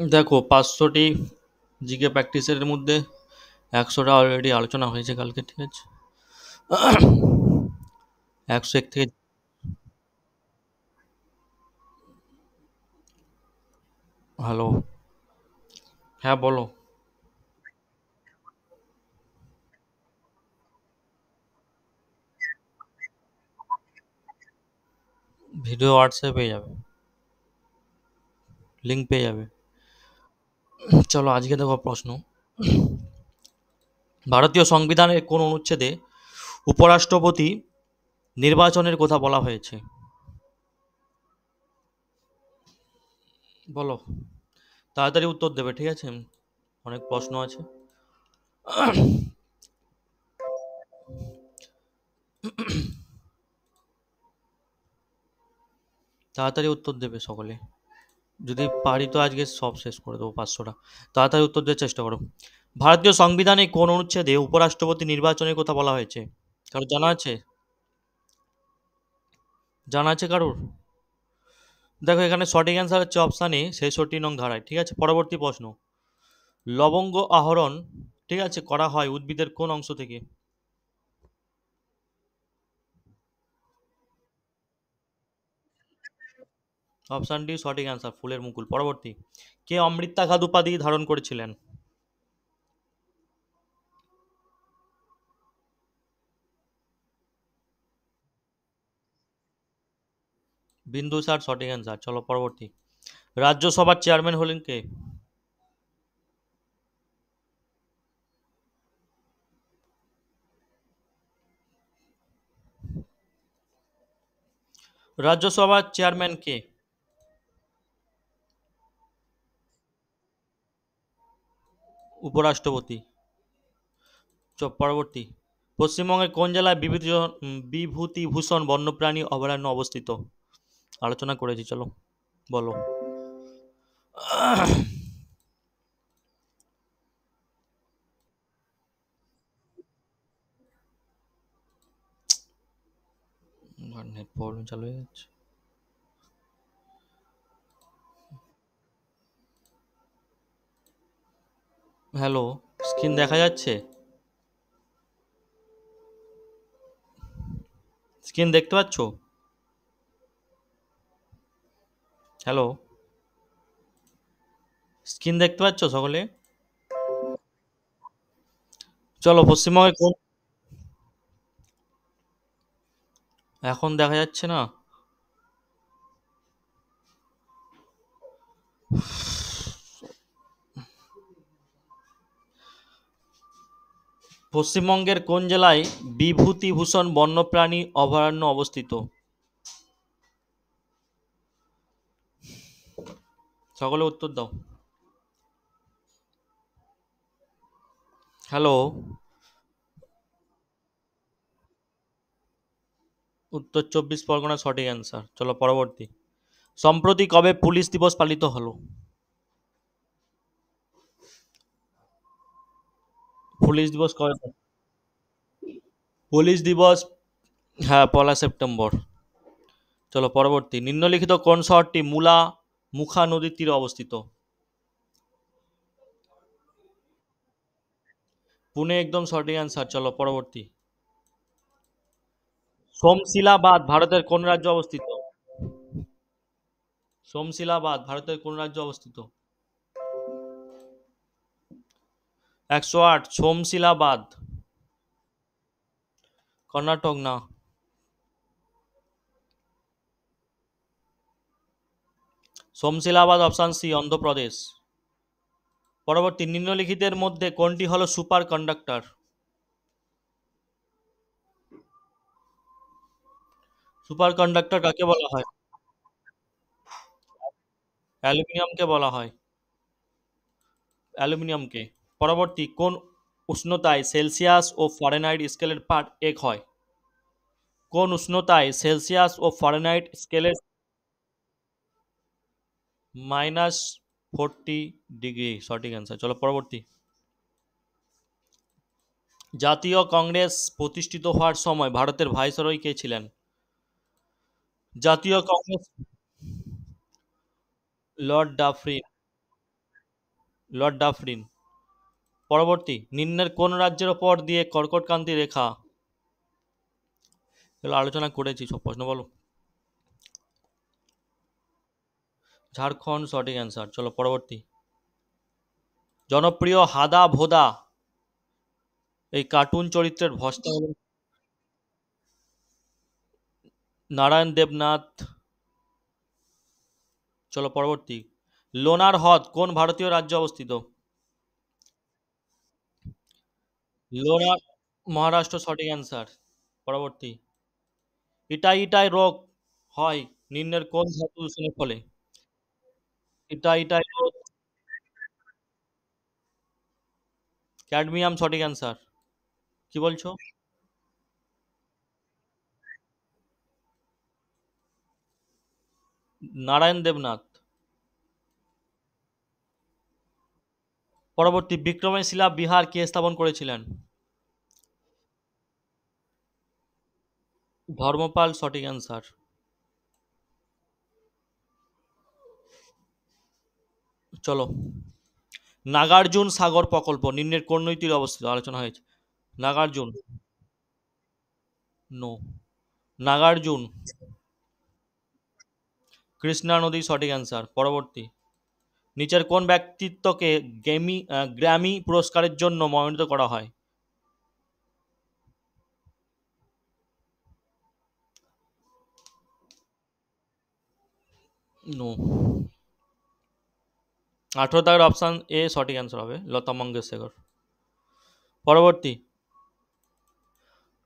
দেখো 500টি জিকে প্র্যাকটিসের মধ্যে 100টা অলরেডি আলোচনা হয়েছে কালকে, ঠিক আছে? 101 থেকে। হ্যালো। হ্যাঁ, বলো। ভিডিও হোয়াটসঅ্যাপে পেয়ে যাবে, লিঙ্ক পেয়ে যাবে। চলো আজকে দেখো প্রশ্ন, ভারতীয় সংবিধানের কোন অনুচ্ছেদে উপরাষ্ট্রপতি নির্বাচনের কথা বলা হয়েছে? বলো, তাড়াতাড়ি উত্তর দেবে, ঠিক আছে? অনেক প্রশ্ন আছে। তাড়াতাড়ি উত্তর দেবে সকলে। যদি পারি তো আজকে সব শেষ করে দেবো 500টা। তাড়াতাড়ি উত্তর দেওয়ার চেষ্টা করো। ভারতীয় সংবিধানে কোন অনুচ্ছেদে উপরাষ্ট্রপতি নির্বাচনের কথা বলা হয়েছে? কারো জানা আছে? জানা আছে কারোর? দেখো এখানে সঠিক অ্যান্সার হচ্ছে অপশান এ 66 নং ধারায়, ঠিক আছে? পরবর্তী প্রশ্ন, লবঙ্গ আহরণ, ঠিক আছে, করা হয় উদ্ভিদের কোন অংশ থেকে? অপশান ডি সঠিক অ্যান্সার, ফুলের মুকুল। পরবর্তী, কে অমৃতাঘাত উপাধি ধারণ করেছিলেন? বিন্দুসার সঠিক অ্যান্সার। চলো পরবর্তী, রাজ্যসভার চেয়ারম্যান হলেন কে? রাজ্যসভার চেয়ারম্যান কে? উপরাষ্ট্রপতি। পরবর্তী, পশ্চিমবঙ্গের কোন জেলায় বিভূতিভূষণ বন্যপ্রাণী অভয়ারণ্য অবস্থিত? আলোচনা করেছি, চলো বলো। নেট প্রবলেম চালু হয়ে যাচ্ছে। হ্যালো, স্ক্রিন দেখা যাচ্ছে? স্ক্রিন দেখতে পাচ্ছ? হ্যালো, স্ক্রিন দেখতে পাচ্ছ সকলে? চলো পশ্চিমবঙ্গের কোন, এখন দেখা যাচ্ছে না? পশ্চিমবঙ্গের কোন জেলায় বিভূতিভূষণ বন্যপ্রাণী অভয়ারণ্য অবস্থিত? সকলে উত্তর দাও। হ্যালো, উত্তর 24 পরগনা সঠিক অ্যান্সার। চলো পরবর্তী, সম্প্রতি কবে পুলিশ দিবস পালিত হলো? পুলিশ দিবস কবে? পুলিশ দিবস, হ্যাঁ, 1লা সেপ্টেম্বর। চলো পরবর্তী, নিম্নলিখিত কোন শহরটি মুখা নদীর তীরে অবস্থিত? পুনে একদম সঠিক অ্যান্সার। চলো পরবর্তী, সোমশিলাবাদ ভারতের কোন রাজ্যে অবস্থিত? সোমশিলাবাদ ভারতের কোন রাজ্যে অবস্থিত? 108, সোমশিলাবাদ কর্ণাটক না। সোমশিলাবাদ অপশান সি, অন্ধ্রপ্রদেশ। পরবর্তী, নিম্নলিখিতের মধ্যে কোনটি হলো সুপার কন্ডাক্টর? সুপার কন্ডাক্টর কাকে বলা হয়? অ্যালুমিনিয়ামকে বলা হয়, অ্যালুমিনিয়ামকে। পরবর্তী, কোন উষ্ণতায় সেলসিয়াস ও ফারেনহাইট স্কেলের পাঠ এক হয়? কোন উষ্ণতায় সেলসিয়াস ও ফারেনহাইট স্কেলের -40 ডিগ্রি সঠিক অ্যান্সার। চলো পরবর্তী, জাতীয় কংগ্রেস প্রতিষ্ঠিত হওয়ার সময় ভারতের ভাইসরয় কে ছিলেন? জাতীয় Congress, Lord Dufferin. Lord Dufferin. পরবর্তী, নিম্নের কোন রাজ্যের ওপর দিয়ে কর্কটক্রান্তি রেখা? এগুলো আলোচনা করেছি, সব প্রশ্ন বলো। ঝাড়খণ্ড সঠিক অ্যান্সার। চলো পরবর্তী, জনপ্রিয় হাদা ভোদা এই কার্টুন চরিত্রের ভস্তা হলেন নারায়ণ দেবনাথ। চলো পরবর্তী, লোনার হ্রদ কোন ভারতীয় রাজ্যে অবস্থিত? লোনার, মহারাষ্ট্র সঠিক অ্যান্সার। পরবর্তী, ইটাই ইটাই রোগ হয় নিম্নের কোন ধাতু দূষণের ফলে? ইটাই ইটাই রোগ, ক্যাডমিয়াম সঠিক অ্যান্সার। কি বলছো? নারায়ণ দেবনাথ। পরবর্তী, বিক্রমশিলা বিহার কে স্থাপন করেছিলেন? ধর্মপাল সঠিক অ্যান্সার। চলো, নাগার্জুন সাগর প্রকল্প নিম্নের কোন নদীর অবস্থিত আলোচনা হয়েছে? নাগার্জুন, নো। নাগার্জুন, কৃষ্ণা নদী সঠিক অ্যান্সার। পরবর্তী, নিচের কোন ব্যক্তিত্বকে গ্র্যামি পুরস্কারের জন্য মনোনীত করা হয়? নো। 18 অপশান এ সঠিক অ্যান্সার হবে, লতা মঙ্গেশকর। পরবর্তী,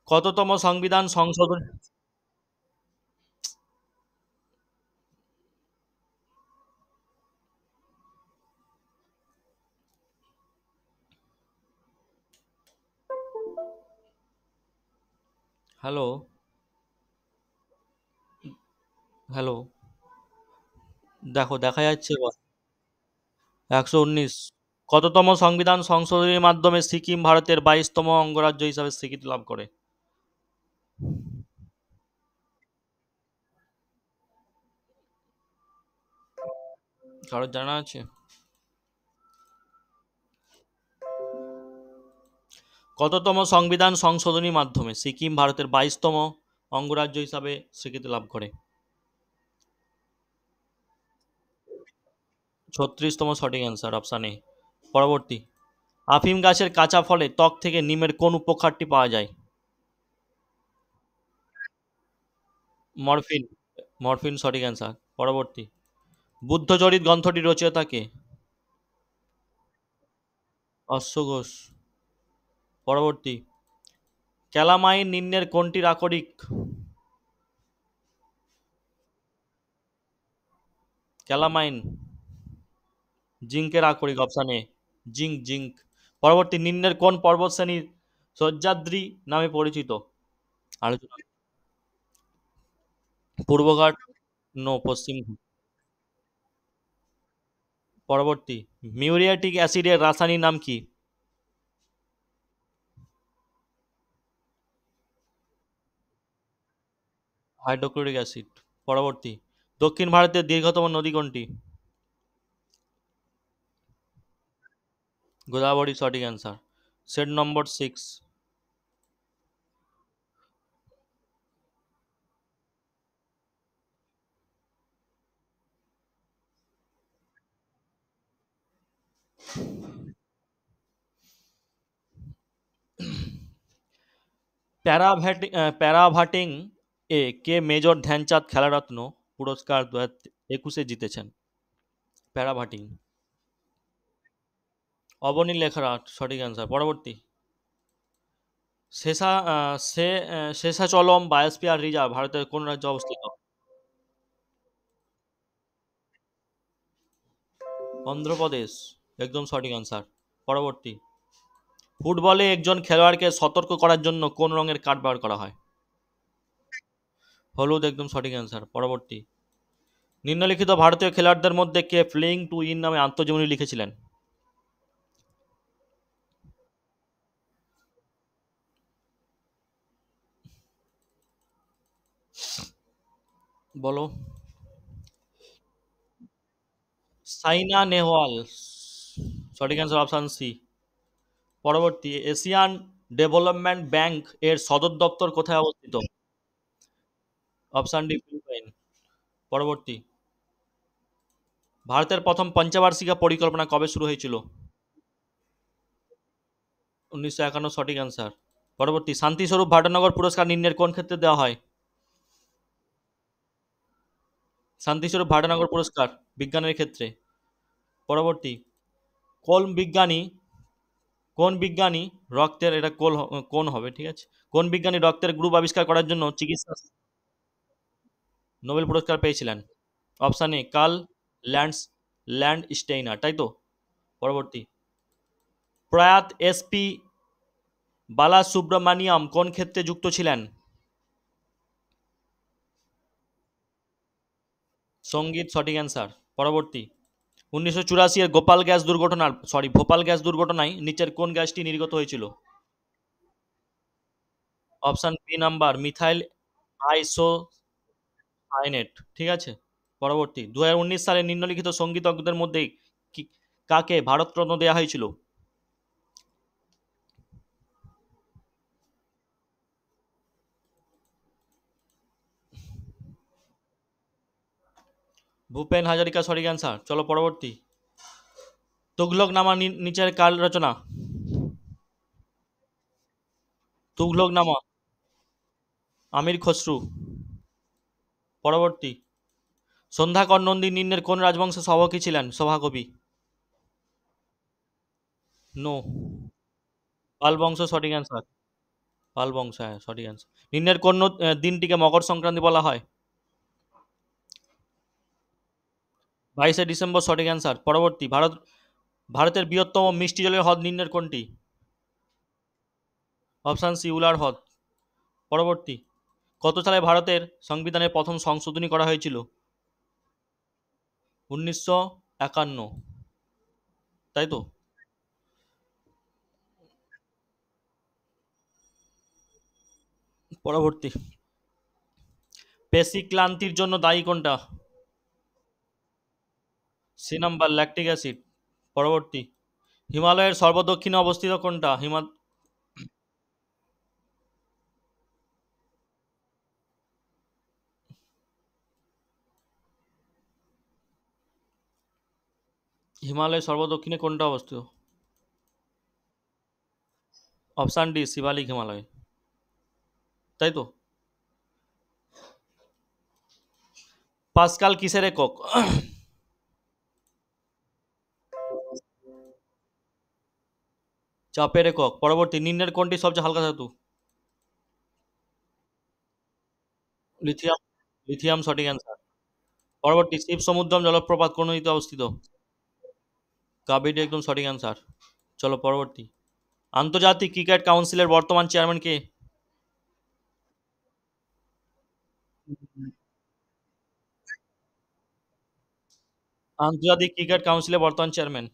কততম সংবিধান সংশোধন? হ্যালো, হ্যালো, দেখো দেখা যাচ্ছে এবার। 119। কততম সংবিধান সংশোধনীর মাধ্যমে সিকিম ভারতের 22তম অঙ্গরাজ্য হিসাবে স্বীকৃতি লাভ করে? কারোর জানা আছে? কততম সংবিধান সংশোধনীর মাধ্যমে সিকিম ভারতের 22তম অঙ্গরাজ্য হিসাবে স্বীকৃতি লাভ করে? 36তম সঠিক অ্যান্সার, অপশান এ। পরবর্তী, আফিম গাছের কাঁচা ফলে ত্বক থেকে নিমের কোন উপকারটি পাওয়া যায়? মরফিন, মরফিন সঠিক অ্যান্সার। পরবর্তী, বুদ্ধচরিত গ্রন্থটি রচয়িতা কে? অশ্বঘোষ। পরবর্তী, ক্যালামাইন নিম্নের কোনটির আকরিক? ক্যালামাইন, জিঙ্কের আকরিক, অপশান এ। Zinc, zinc. পরবর্তী, নিম্নের কোন পর্বতশ্রেণী সহ্যাদ্রি নামে পরিচিত? আলোচনা, পূর্বঘাট, নো, পশ্চিম ঘাট। পরবর্তী, মিউরিয়াটিক অ্যাসিডের রাসায়নিক নাম কি? Hydrochloric acid. পরবর্তী, দক্ষিণ ভারতের দীর্ঘতম নদী কোনটি? গোদাবরী সঠিক অ্যান্সার। Set number 6। প্যারাভাটিং এ কে মেজর ধ্যানচাঁদ খেলারত্ন পুরস্কার 2021-এ জিতেছেন? প্যারাভাটিং, অবনী লেখারাট সঠিক অ্যান্সার। পরবর্তী, শেষাচলম বায়োস্ফিয়ার রিজার্ভ ভারতের কোন রাজ্যে অবস্থিত? অন্ধ্রপ্রদেশ, একদম সঠিক অ্যান্সার। পরবর্তী, ফুটবলে একজন খেলোয়াড়কে সতর্ক করার জন্য কোন রঙের কার্ড ব্যবহার করা হয়? হলুদ, একদম সঠিক অ্যান্সার। পরবর্তী, নিম্নলিখিত ভারতীয় খেলোয়াড়দের মধ্যে কে প্লেইং টু উইন নামে আত্মজীবনী লিখেছিলেন? বলো। সাইনা নেহওয়াল। সঠিক অ্যান্সার অপশন সি। পরবর্তী, এশিয়ান ডেভেলপমেন্ট ব্যাংক এর সদর দপ্তর কোথায় অবস্থিত? Option D, Philippines. পরবর্তী, ভারতের প্রথম পঞ্চবার্ষিকা পরিকল্পনা কবে শুরু হয়েছিল? 1951, সঠিক অ্যান্সার। পরবর্তী, শান্তিস্বরূপ ভাটনগর পুরস্কার নিম্নের কোন ক্ষেত্রে দেওয়া হয়? শান্তিস্বরূপ ভাটনগর পুরস্কার বিজ্ঞানের ক্ষেত্রে। পরবর্তী, কোন বিজ্ঞানী কোন বিজ্ঞানী রক্তের, এটা কোন হবে, ঠিক আছে, কোন বিজ্ঞানী রক্তের গ্রুপ আবিষ্কার করার জন্য চিকিৎসা নোবেল পুরস্কার পেয়েছিলেন? Option A, Karl Lands Landsteiner, তাই তো? পরবর্তী, প্রয়াত এসপি বালাসুব্রমণিয়াম কোন ক্ষেত্রে যুক্ত ছিলেন? সঙ্গীত, সঠিক অ্যান্সার। পরবর্তী, 1984 এর ভোপাল গ্যাস দুর্ঘটনায় নিচের কোন গ্যাসটি নির্গত হয়েছিল? Option B number, methyl isocyanate, ঠিক আছে। পরবর্তী, 2019 সালে নিম্নলিখিত সঙ্গীতজ্ঞদের মধ্যে কাকে ভারতরত্ন দেওয়া হয়েছিল? ভূপেন হাজারিকা, সঠিক অ্যান্সার। চলো পরবর্তী, তুগলক নামা নিচের কার রচনা? তুগলক নামা আমির খসরু। পরবর্তী, সন্ধ্যাকর নন্দী নিম্নের কোন রাজবংশের সভাকবি ছিলেন? নো, পাল বংশ, সঠিক অ্যান্সার। পাল বংশ, হ্যাঁ, সঠিক অ্যান্সার। নিম্নের কোন দিনটিকে মকর সংক্রান্তি বলা হয়? 22শে ডিসেম্বর, সঠিক অ্যান্সার। পরবর্তী, ভারতের বৃহত্তম মিষ্টি জলের হ্রদ নিম্নের কোনটি? অপশন সি, উলার হ্রদ। পরবর্তী, কত সালে ভারতের সংবিধানের প্রথম সংশোধনী করা হয়েছিল? 1951, তাই তো? পরবর্তী, পেশি ক্লান্তির জন্য দায়ী কোনটা? C number, lactic acid. পরবর্তী, হিমালয়ের সর্বদক্ষিণে অবস্থিত কোনটা? হিমালয়ের সর্বদক্ষিণে কোনটা অবস্থিত? অপশান ডি, শিবালিক হিমালয়, তাই তো? পাস্কাল কিসের একক? চাপের একক। পরবর্তী, নিম্নের কোনটি সবচেয়ে হালকা ধাতু? লিথিয়াম, লিথিয়াম, সঠিক অ্যান্সার। পরবর্তী, শিব সমুদ্রম জলপ্রপাত কোন নদীতে অবস্থিত? কাবেরী, একদম সঠিক অ্যান্সার। চলো পরবর্তী, আন্তর্জাতিক ক্রিকেট কাউন্সিলের বর্তমান চেয়ারম্যান কে? আন্তর্জাতিক ক্রিকেট কাউন্সিলের বর্তমান চেয়ারম্যান?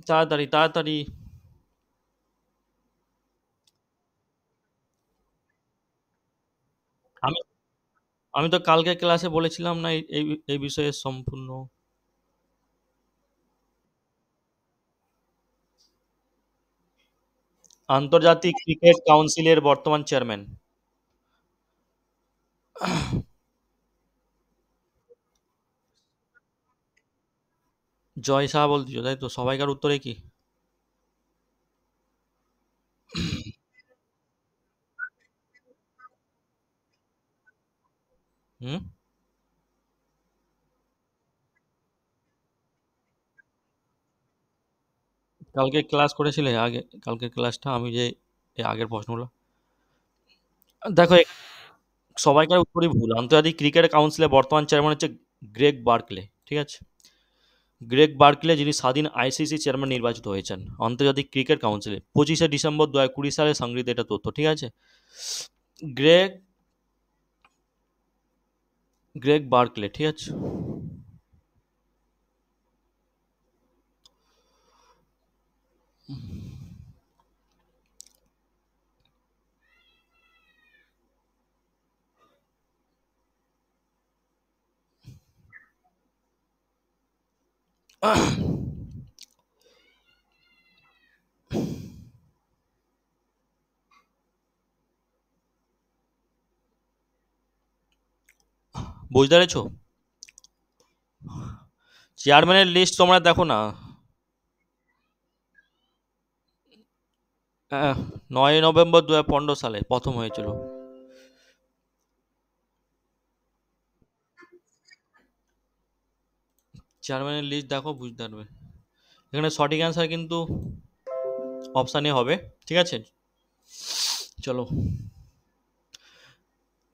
তাড়াতাড়ি তাড়াতাড়ি। আমি আমি তো কালকে ক্লাসে বলেছিলাম না এই এই এই বিষয়ে সম্পূর্ণ। আন্তর্জাতিক ক্রিকেট কাউন্সিলের বর্তমান চেয়ারম্যান? জয় শাহ বলছো, তাই তো? সবাইকার উত্তরে কি? হুম। কালকে ক্লাস করেছিলে? কালকের ক্লাসটা আমি যে আগের প্রশ্নগুলো দেখো, সবাইকার উত্তরই ভুল। আন্তর্জাতিক ক্রিকেট কাউন্সিলের বর্তমান চেয়ারম্যান হচ্ছে গ্রেগ বার্কলে, ঠিক আছে? গ্রেগ বার্কলে, যিনি স্বাধীন আইসিসি চেয়ারম্যান নির্বাচিত হয়েছেন আন্তর্জাতিক ক্রিকেট কাউন্সিলে। 25শে ডিসেম্বর 2020 সালে সংগৃহীত এটা তথ্য, ঠিক আছে? গ্রেগ গ্রেগ বার্কলে, ঠিক আছে। বুঝতে পেরেছো? চেয়ারম্যানের লিস্ট তোমরা দেখো না। 9 নভেম্বর 2015 সালে প্রথম হয়েছিল। চেয়ারম্যানের লিস্ট দেখো, বুঝতে পারবে। এখানে সঠিক অ্যান্সার কিন্তু অপশানে হবে। ঠিক আছে, চলো।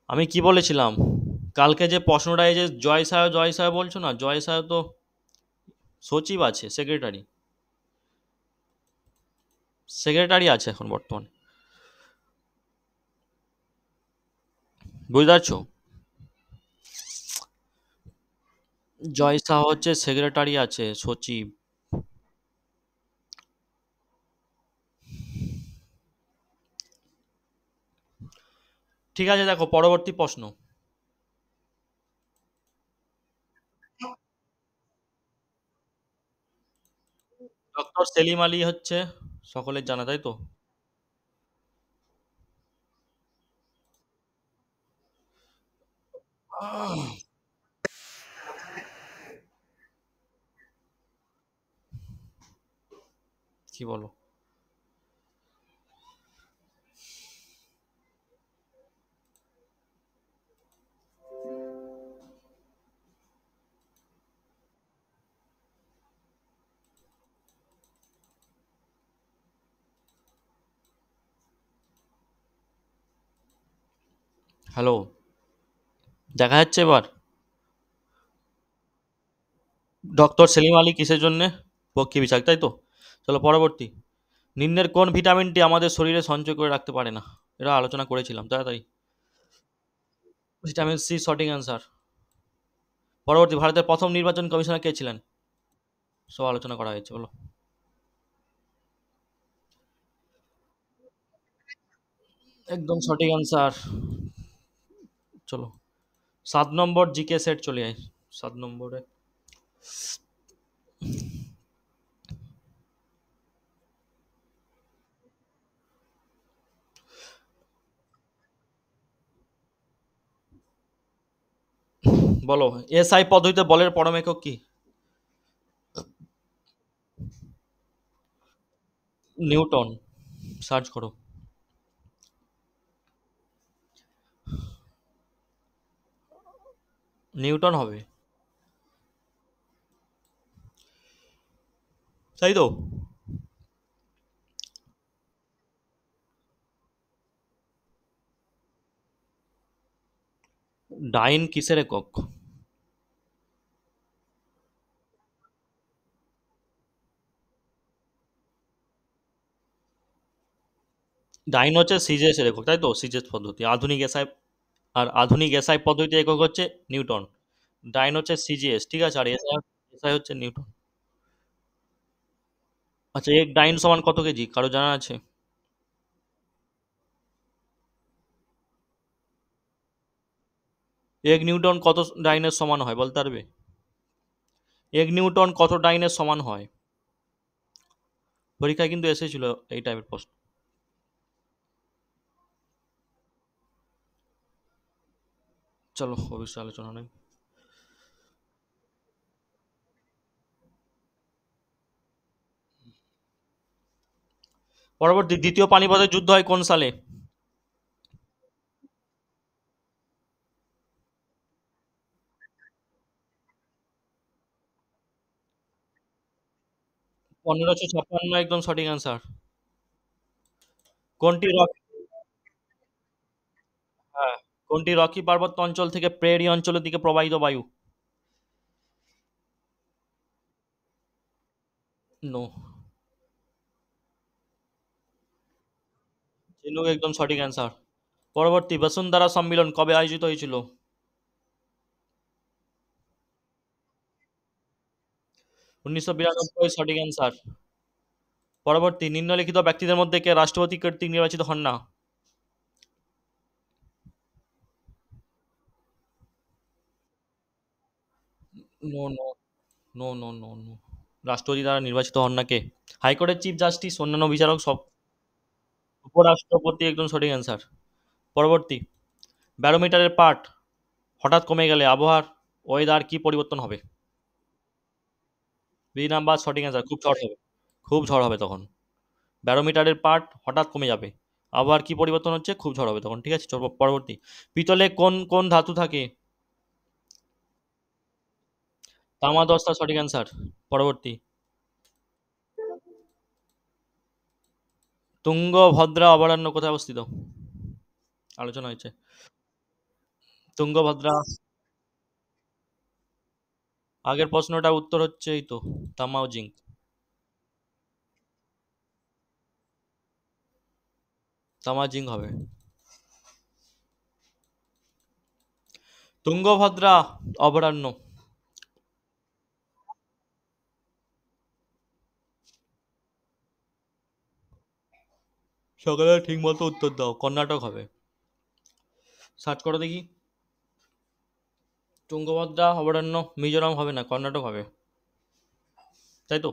আমি কি বলেছিলাম, কালকে যে প্রশ্নটা, এই যে জয় সায় বলছো না, জয় সায় তো সচিব আছে, সেক্রেটারি, সেক্রেটারি আছে এখন বর্তমানে, বুঝতে পারছো? জয় শাহ হচ্ছে সেক্রেটারি আছে, সচিব। ঠিক আছে, দেখো পরবর্তী প্রশ্ন। ডক্টর সেলিম আলী হচ্ছে সকলের জানা, তাই তো? কি বলো? হ্যালো, দেখা যাচ্ছে এবার? ডক্টর সেলিম আলী কিসের জন্য পক্ষী বিশাক, তাই তো? চলো পরবর্তী। নিম্নের কোন ভিটামিনটি আমাদের শরীরে সঞ্চয় করে রাখতে পারে না? এটা আলোচনা করেছিলাম, তাড়াতাড়ি। ভিটামিন সি সঠিক অ্যান্সার। পরবর্তী, ভারতের প্রথম নির্বাচন কমিশনার কে ছিলেন? সব আলোচনা করা হয়েছে, বলো। একদম সঠিক অ্যান্সার। চলো, 7 নম্বর জিকে সেট চলে যায়। 7 নম্বরে বলো, এসআই পদ্ধতিতে বলের পরম একক কি? নিউটন। সার্চ করো। নিউটন হবে, তাই তো? ডাইন কিসের একক? ডাইন হচ্ছে সিজিএস এর একক, তাই তো? সিজিএস পদ্ধতি আধুনিক এসআই, আর আধুনিক এসআই পদ্ধতি একক হচ্ছে নিউটন। ডাইন হচ্ছে সিজিএস, ঠিক আছে, আর এসআই, এসআই হচ্ছে নিউটন। আচ্ছা, এক ডাইন সমান কত কেজি, কারো জানা আছে? এক নিউটন কত ডাইনের সমান হয়, বলতে পারবে? এক নিউটন কত ডাইনের সমান হয়? পরীক্ষায় কিন্তু এসেছিল এই টাইপের প্রশ্ন। চলো, অবশ্যই আলোচনা নেই। পরবর্তী, দ্বিতীয় পানিপথের যুদ্ধ হয় কোন সালে? 1556, একদম সঠিক অ্যান্সার। কোনটি রক হ্যাঁ, কোনটি রকি পার্বত্য অঞ্চল থেকে প্রেরি অঞ্চলের দিকে প্রবাহিত বায়ু? নো। চিনুক, একদম সঠিক অ্যান্সার। পরবর্তী, বসুন্ধরা সম্মেলন কবে আয়োজিত হয়েছিল? 1992, সঠিক অ্যান্সার। পরবর্তী, নিম্নলিখিত ব্যক্তিদের মধ্যে কে রাষ্ট্রপতি কর্তৃক নির্বাচিত হন না? No no no no no no. রাষ্ট্রপতি দ্বারা নির্বাচিত হন না কে? হাইকোর্টের চিফ জাস্টিস, অন্যান্য বিচারক সব। উপরাষ্ট্রপতি একদম সঠিক অ্যান্সার। পরবর্তী, ব্যারোমিটারের পাঠ হঠাৎ কমে গেলে আবহাওয়ার ওয়েদার কি পরিবর্তন হবে? বি নাম্বার সঠিক অ্যান্সার, খুব ঝড় হবে। খুব ঝড় হবে তখন। ব্যারোমিটারের পাঠ হঠাৎ কমে যাবে, আবহাওয়ার কি পরিবর্তন হচ্ছে? খুব ঝড় হবে তখন। ঠিক আছে, চলো পরবর্তী। পিতলে কোন কোন ধাতু থাকে? তামা দস্তা সঠিক অ্যান্সার। পরবর্তী, তুঙ্গভদ্রা অভয়ারণ্য কোথায় অবস্থিত? আলোচনা হয়েছে। তুঙ্গভদ্রা, আগের প্রশ্নটার উত্তর হচ্ছে এই তো, তামা ও জিঙ্ক। তামা জিঙ্ক হবে। তুঙ্গভদ্রা অভয়ারণ্য। সকালে ঠিক মতো উত্তর দাও, কর্ণাটক হবে। সার্চ করো দেখি। তুঙ্গভদ্রা অভয়ারণ্য মিজোরাম হবে না, কর্ণাটক হবে, তাই তো?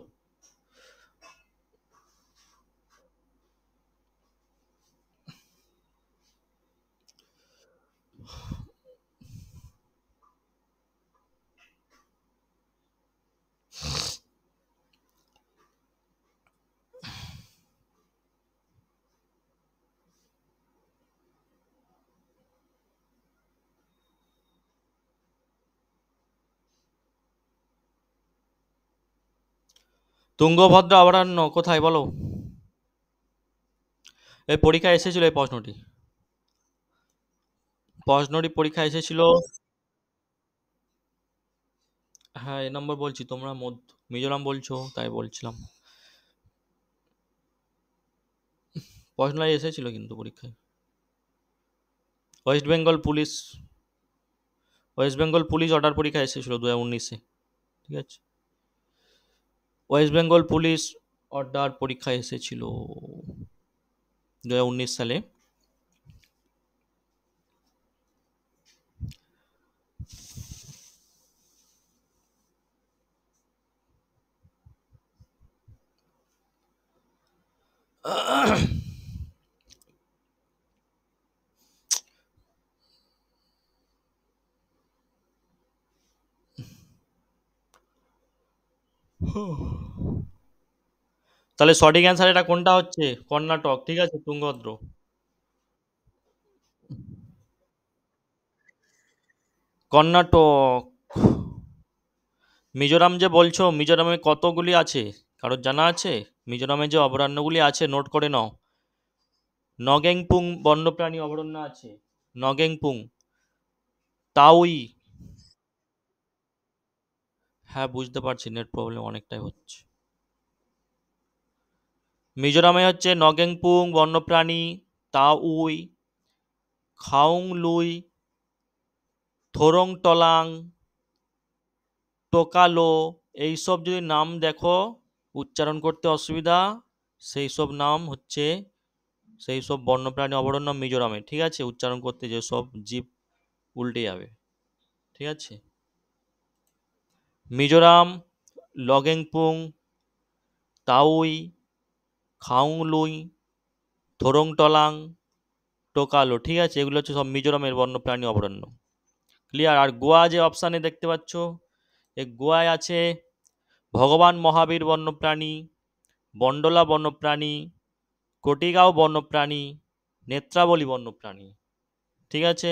তুঙ্গভদ্রা অভয়ারণ্য কোথায় বলো? এই পরীক্ষায় এসেছিল এই প্রশ্নটি। প্রশ্নটি পরীক্ষায় এসেছিল। হ্যাঁ, এই নম্বর বলছি, তোমরা মিজোরাম বলছো তাই বলছিলাম। প্রশ্নটা এসেছিল কিন্তু পরীক্ষায়। West Bengal police, West Bengal police order পরীক্ষা এসেছিল 2019-এ। ঠিক আছে, ওয়েস্ট বেঙ্গল পুলিশ অর্ডার পরীক্ষা এসেছিল 2019 সালে। তাহলে সঠিক অ্যান্সার এটা কোনটা হচ্ছে? কর্ণাটক। ঠিক আছে, তুঙ্গভদ্র। কর্ণাটক। মিজোরাম যে বলছো, মিজোরামে কতগুলি আছে কারোর জানা আছে? মিজোরামে যে অভয়ারণ্যগুলি আছে নোট করে নাও। নগেংপুং বন্যপ্রাণী অভয়ারণ্য আছে, নগেংপুং। তাউই। হ্যাঁ, বুঝতে পারছি, নেট প্রবলেম অনেকটাই হচ্ছে। মিজোরামে হচ্ছে নগেংপুং বন্যপ্রাণী, তাউই, খাউংলুই, থোরংটলাং, টোকালো, এইসব যদি নাম দেখো উচ্চারণ করতে অসুবিধা, সেই সব নাম হচ্ছে সেই সব বন্যপ্রাণী অভয়ারণ্য মিজোরামে। ঠিক আছে, উচ্চারণ করতে যে সব জীব উল্টে যাবে। ঠিক আছে, মিজোরাম, লগেংপুং, তাউই, খাউংলুই, থোরংটলাং, টোকালো। ঠিক আছে, এগুলো হচ্ছে সব মিজোরামের বন্যপ্রাণী অভয়ারণ্য। ক্লিয়ার? আর গোয়া যে অপশানে দেখতে পাচ্ছ, এই গোয়ায় আছে ভগবান মহাবীর বন্যপ্রাণী, বন্ডলা বন্যপ্রাণী, কোটিগাঁও বন্যপ্রাণী, নেত্রাবলী বন্যপ্রাণী। ঠিক আছে,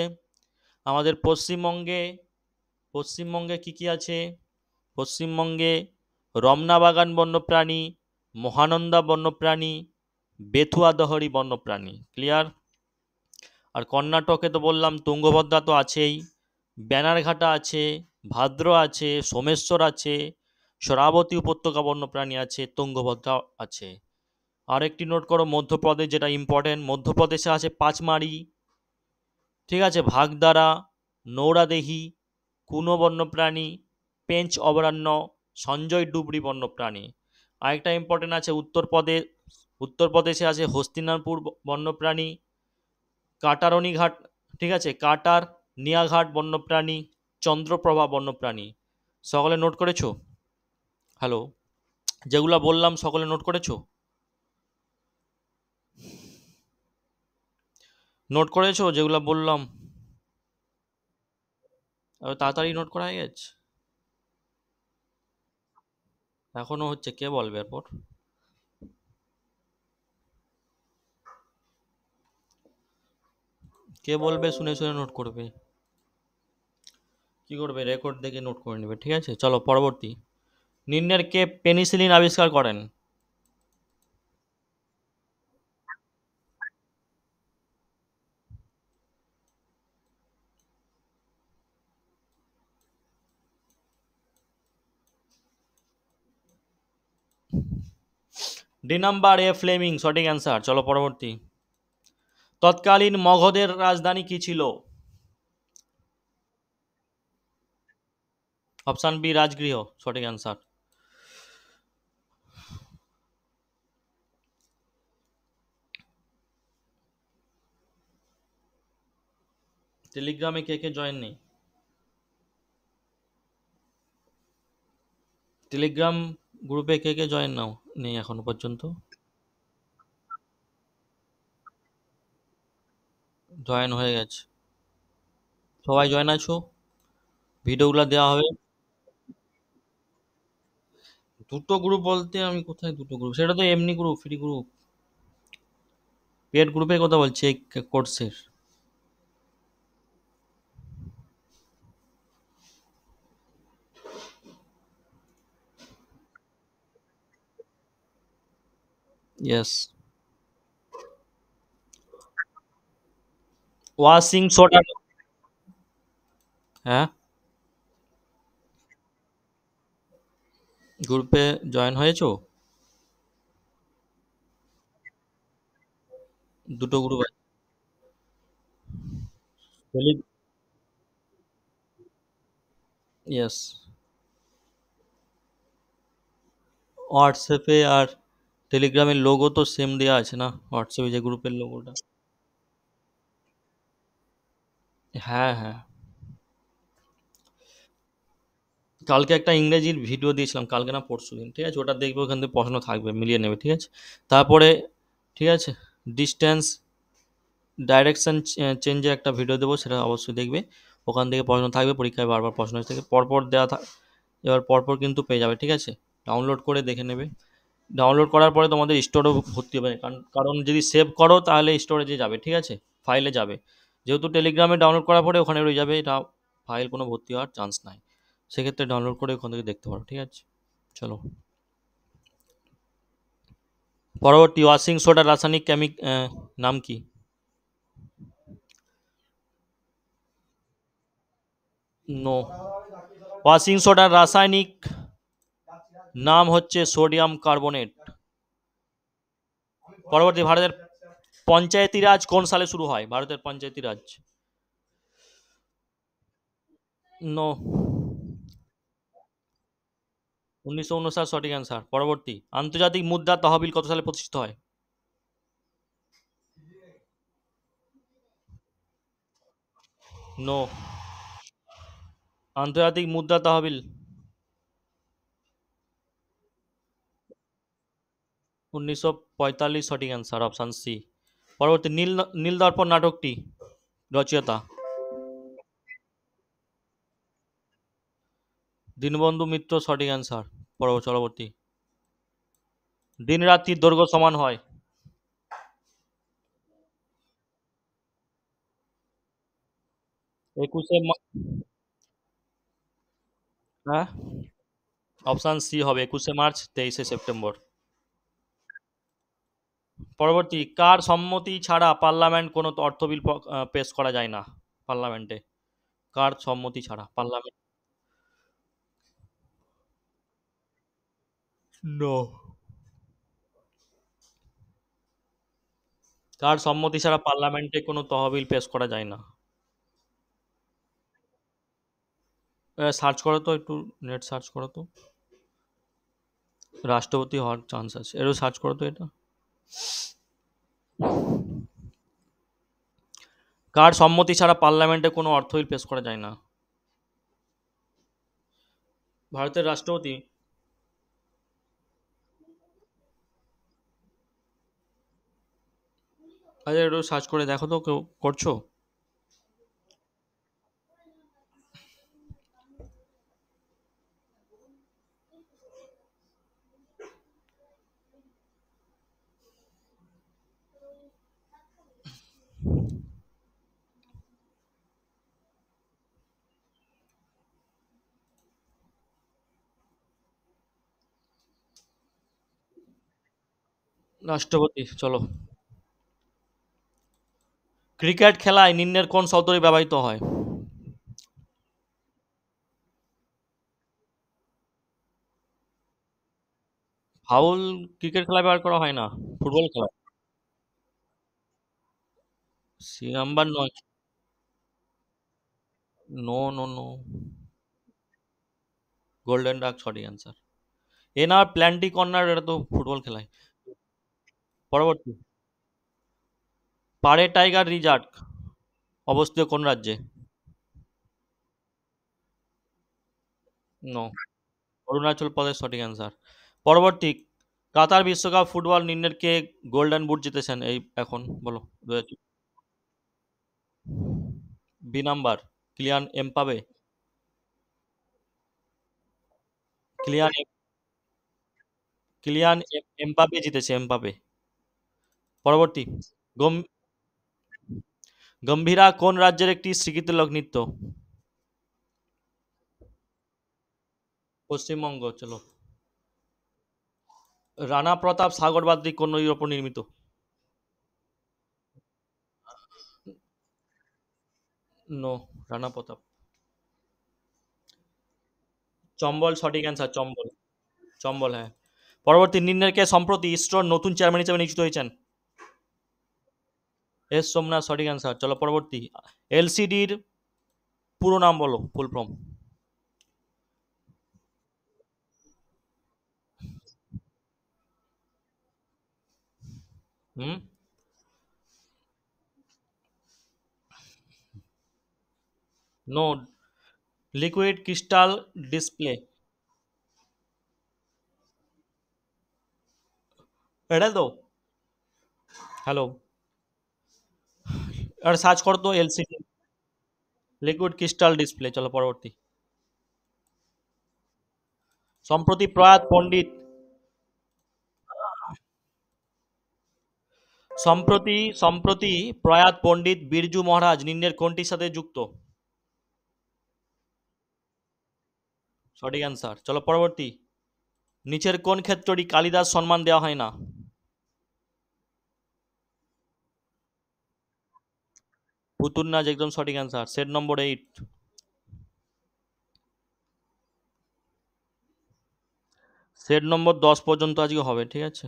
আমাদের পশ্চিমবঙ্গে, পশ্চিমবঙ্গে কি কি আছে? পশ্চিমবঙ্গে রমনাবাগান বন্যপ্রাণী, মহানন্দা বন্যপ্রাণী, বেথুয়াদহরি বন্যপ্রাণী। ক্লিয়ার? আর কর্ণাটকে তো বললাম তুঙ্গভদ্রা তো আছেই, ব্যানারঘাটা আছে, ভাদ্র আছে, সোমেশ্বর আছে, শরাবতী উপত্যকা বন্যপ্রাণী আছে, তুঙ্গভদ্রা আছে। আরেকটি নোট করো, মধ্যপ্রদেশ, যেটা ইম্পর্টেন্ট, মধ্যপ্রদেশে আছে পাঁচমারি, ঠিক আছে, ভাগদারা, নৌরাদেহি, কুনো বন্যপ্রাণী, পেঞ্চ অভয়ারণ্য, সঞ্জয় ডুবরি বন্যপ্রাণী। আরেকটা ইম্পর্টেন্ট আছে উত্তরপ্রদেশ, উত্তরপ্রদেশে আছে হস্তিনাপুর বন্যপ্রাণী, কাটারনি ঘাট, ঠিক আছে, কাটার নিয়াঘাট বন্যপ্রাণী, চন্দ্রপ্রভা বন্যপ্রাণী। সকলে নোট করেছো? হ্যালো? যেগুলা বললাম সকলে নোট করেছো? নোট করেছো যেগুলা বললাম? তাড়াতাড়ি নোট করা হয়ে গেছে? এখনো হচ্ছে, কে বলবে এরপর? কে বলবে শুনে শুনে নোট করবে? কি করবে, রেকর্ড দেখে নোট করে নেবে, ঠিক আছে? চলো পরবর্তী। নিম্নের কে পেনিসিলিন আবিষ্কার করেন? 2 নাম্বার এ ফ্লেমিং সঠিক অ্যান্সার। চলো পরবর্তী। তৎকালীন মগধের রাজধানী কি ছিল? অপশান বি রাজগৃহ সঠিক অ্যান্সার। টেলিগ্রামে কে কে জয়েন নেই? টেলিগ্রাম গ্রুপে কে কে জয়েন নাও নেই এখনো পর্যন্ত? জয়েন হয়ে গেছে। সবাই জয়েন আছো? ভিডিওগুলো দেওয়া হবে। দুটো গ্রুপ বলতে আমি কোথায় দুটো গ্রুপ, সেটা তো এমনি গ্রুপ, ফ্রি গ্রুপ। পেড গ্রুপের কথা বলছি এই কোর্সের। ইয়েস। Washing soda. হ্যাঁ। গ্রুপে জয়েন হয়েছো? দুটো গ্রুপ আছে। ইয়েস। হোয়াটসঅ্যাপে আর টেলিগ্রামের লোগো তো সেম দেওয়া আছে না, হোয়াটসঅ্যাপে যে গ্রুপের লোগোটা। হ্যাঁ হ্যাঁ। কালকে একটা ইংরেজির ভিডিও দিয়েছিলাম, কালকে না পরশু দিন, ঠিক আছে? ওটা দেখবে, ওখান থেকে প্রশ্ন থাকবে, মিলিয়ে নেবে, ঠিক আছে? তারপরে, ঠিক আছে, ডিস্টেন্স ডাইরেকশন চেঞ্জের একটা ভিডিও দেবো, সেটা অবশ্যই দেখবে। ওখান থেকে প্রশ্ন থাকবে, পরীক্ষায় বারবার প্রশ্ন এসে থাকে, পরপর দেওয়া এবার পরপর কিন্তু পেয়ে যাবে, ঠিক আছে? ডাউনলোড করে দেখে নেবে। ডাউনলোড করার পরে তোমাদের স্টোরেও ভর্তি হবে, কারণ কারণ যদি সেভ করো তাহলে স্টোরেজে যাবে, ঠিক আছে? ফাইলে যাবে। যেহেতু টেলিগ্রামে ডাউনলোড করার পরে ওখানে রয়ে যাবে, এটা ফাইল কোনো ভর্তি হওয়ার চান্স নাই। সেক্ষেত্রে ডাউনলোড করে ওখান থেকে দেখতে পারো, ঠিক আছে? চলো পরবর্তী। ওয়াশিং সোডার রাসায়নিক নাম কি? নো। ওয়াশিং সোডার রাসায়নিক নাম হচ্ছে সোডিয়াম কার্বনেট। পরবর্তী। ভারতের পঞ্চায়েতি রাজ কোন সালে শুরু হয়? ভারতের পঞ্চায়েতি রাজ। নো। 1959 সঠিক অ্যান্সার। পরবর্তী। আন্তর্জাতিক মুদ্রা তহবিল কত সালে প্রতিষ্ঠিত হয়? নো। আন্তর্জাতিক মুদ্রা তহবিল 1945 সঠিক অ্যান্সার, অপশান সি। পরবর্তী। নীলদর্পণ নাটকটি রচয়িতা? দীনবন্ধু মিত্র সঠিক অ্যান্সার। পরবর্তী। দিন রাত্রির দৈর্ঘ্য সমান হয়? 21শে হ্যাঁ, অপশান সি হবে, 21শে মার্চ, 23শে সেপ্টেম্বর। পরবর্তী। কার সম্মতি ছাড়া পার্লামেন্ট কোনো অর্থ বিল পেশ করা যায় না পার্লামেন্টে? কার সম্মতি ছাড়া পার্লামেন্ট? নো। কার সম্মতি ছাড়া পার্লামেন্টে কোনো তহবিল পেশ করা যায় না? সার্চ করো তো একটু, নেট সার্চ করো তো। রাষ্ট্রপতি হওয়ার চান্স আছে, এরও সার্চ করো তো এটা। কার সম্মতি ছাড়া পার্লামেন্টে কোনো অর্থ বিল পেশ করা যায় না? ভারতের রাষ্ট্রপতি। আচ্ছা একটু সার্চ করে দেখো তো কেউ করছো। রাষ্ট্রপতি চলো। ক্রিকেট খেলায় নিম্নের কোন শব্দটি ব্যবহৃত হয়? ফাউল ক্রিকেট খেলায় ব্যবহার করা হয় না, ফুটবল খেলায়। সি নাম্বার নয়। No no no. Golden duck সঠিক অ্যান্সার। এ না প্ল্যান্টি কর্নার, এটা তো ফুটবল খেলায়। পরবর্তী, পারে টাইগার রিজার্ভ অবস্থিত কোন রাজ্যে? নো, অরুণাচল প্রদেশ সঠিক অ্যান্সার। পরবর্তী, কাতার বিশ্বকাপ ফুটবল নিম্নের কে গোল্ডেন বুট জিতেছেন এই এখন বলো। 2000। B number, Kylian Mbappe. Kylian Mbappe জিতেছে, এমপাবে। পরবর্তী, গম- গম্ভীরা কোন রাজ্যের একটি স্বীকৃত লোকনৃত্য? পশ্চিমবঙ্গ চলো। রানা প্রতাপ সাগর বাঁধটি কোন নদীর ওপর নির্মিত? নো, রানা প্রতাপ। চম্বল সঠিক অ্যান্সার, চম্বল। চম্বল হ্যাঁ। পরবর্তী, নিম্নের কে সম্প্রতি ইসরোর নতুন চেয়ারম্যান হিসেবে নিযুক্ত হয়েছেন? এস সোমনাথ সঠিক অ্যান্সার। চলো পরবর্তী, এলসিডির পুরো নাম বলো, ফুল ফর্ম। হুম। No, liquid crystal display. এটা তো, হ্যালো, আর সার্চ করো তো এলসিডি, লিকুইড ক্রিস্টাল ডিসপ্লে। চলো পরবর্তী, সম্প্রতি প্রয়াত পণ্ডিত, সম্প্রতি প্রয়াত পণ্ডিত বিরজু মহারাজ নিম্নের কোনটির সাথে যুক্ত? সঠিক অ্যান্সার। চলো পরবর্তী, নিচের কোন ক্ষেত্রটি কালিদাস সম্মান দেওয়া হয় না? পুতুল নাচ একদম সঠিক answer. Set number 8। Set number 10 পর্যন্ত আজকে হবে, ঠিক আছে।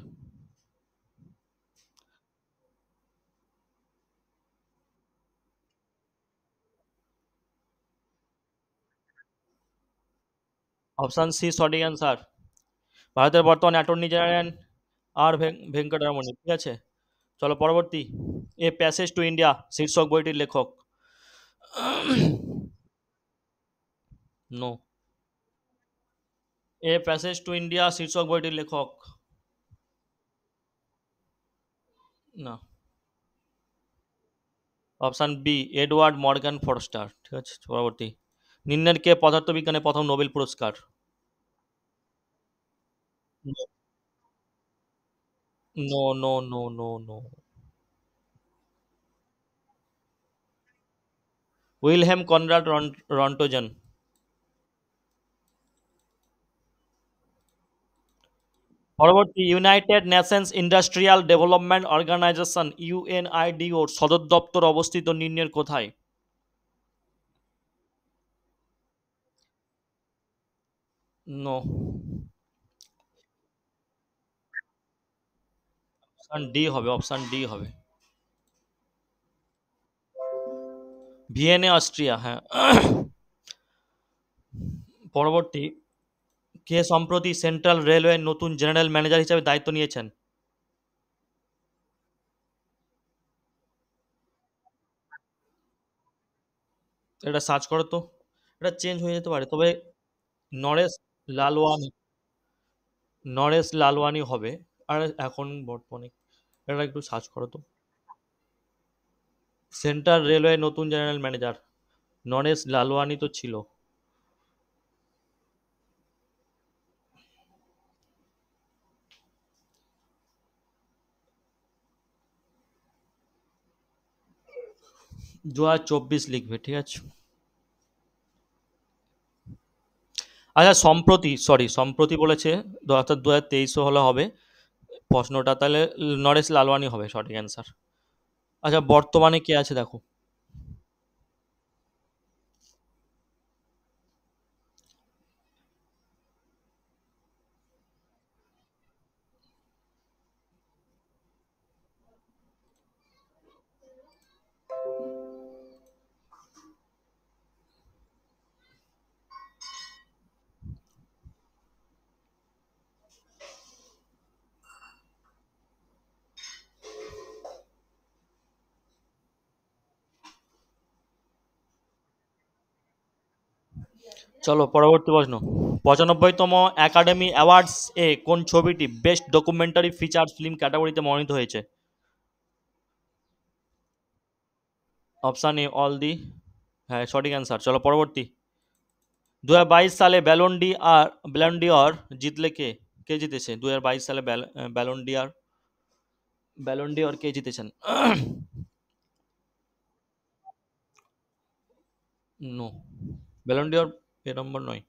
অপশন সি সঠিক অ্যান্সার। ভারতের বর্তমান অ্যাটর্নি জেনারেল আর ভেঙ্কটরমণি, ঠিক আছে। চলো পরবর্তী, এ প্যাসেজ টু ইন্ডিয়া শীর্ষক বইটির লেখক? No, a passage to India শীর্ষক বইটির লেখক? না। Option B, Edward Morgan Forster, ঠিক আছে। পরবর্তী, নিম্নের কে পদার্থবিজ্ঞানে প্রথম নোবেল পুরস্কার? No no no no no. Wilhelm Conrad Roentgen. পরবর্তী, United Nations Industrial Development Organization ইউএনআইডিওর সদর দপ্তর অবস্থিত নিম্নের কোথায়? নো। অপশন ডি হবে, অপশন ডি হবে। ভিয়েনে অস্ট্রিয়া, হ্যাঁ। পরবর্তী, কে সম্প্রতি সেন্ট্রাল রেলওয়ের নতুন জেনারেল ম্যানেজার হিসেবে দায়িত্ব নিয়েছেন? এটা সার্চ করো তো, এটা চেঞ্জ হয়ে যেতে পারে, তবে নরেশ লালওয়ানি, নরেশ লালওয়ানি হবে। আর এখন বর্তমানে, এটা একটু সার্চ করো তো। সেন্ট্রাল রেলওয়ে নতুন জেনারেল ম্যানেজার নরেশ লালওয়ানি তো ছিল। 2024 লিখবে, ঠিক আছে। আচ্ছা, সম্প্রতি বলেছে, অর্থাৎ 2023 হলে হবে প্রশ্নটা, তাহলে নরেশ লালওয়ানি হবে সঠিক অ্যান্সার। আচ্ছা, বর্তমানে কে আছে দেখো। চলো পরবর্তী প্রশ্ন। 95তম একাডেমি অ্যাওয়ার্ডস এ কোন ছবিটি বেস্ট ডকুমেন্টারি ফিচার ফিল্ম ক্যাটাগরিতে মনোনীত হয়েছে? অপশান এ অল দি, হ্যাঁ সঠিক অ্যান্সার। চলো পরবর্তী। 2022 সালে ব্যালন ডি অর জিতলে কে? কে জিতেছে 2022 সালে ব্যালন ডি অর কে জিতেছেন? No, Ballon D or a নম্বর নয়।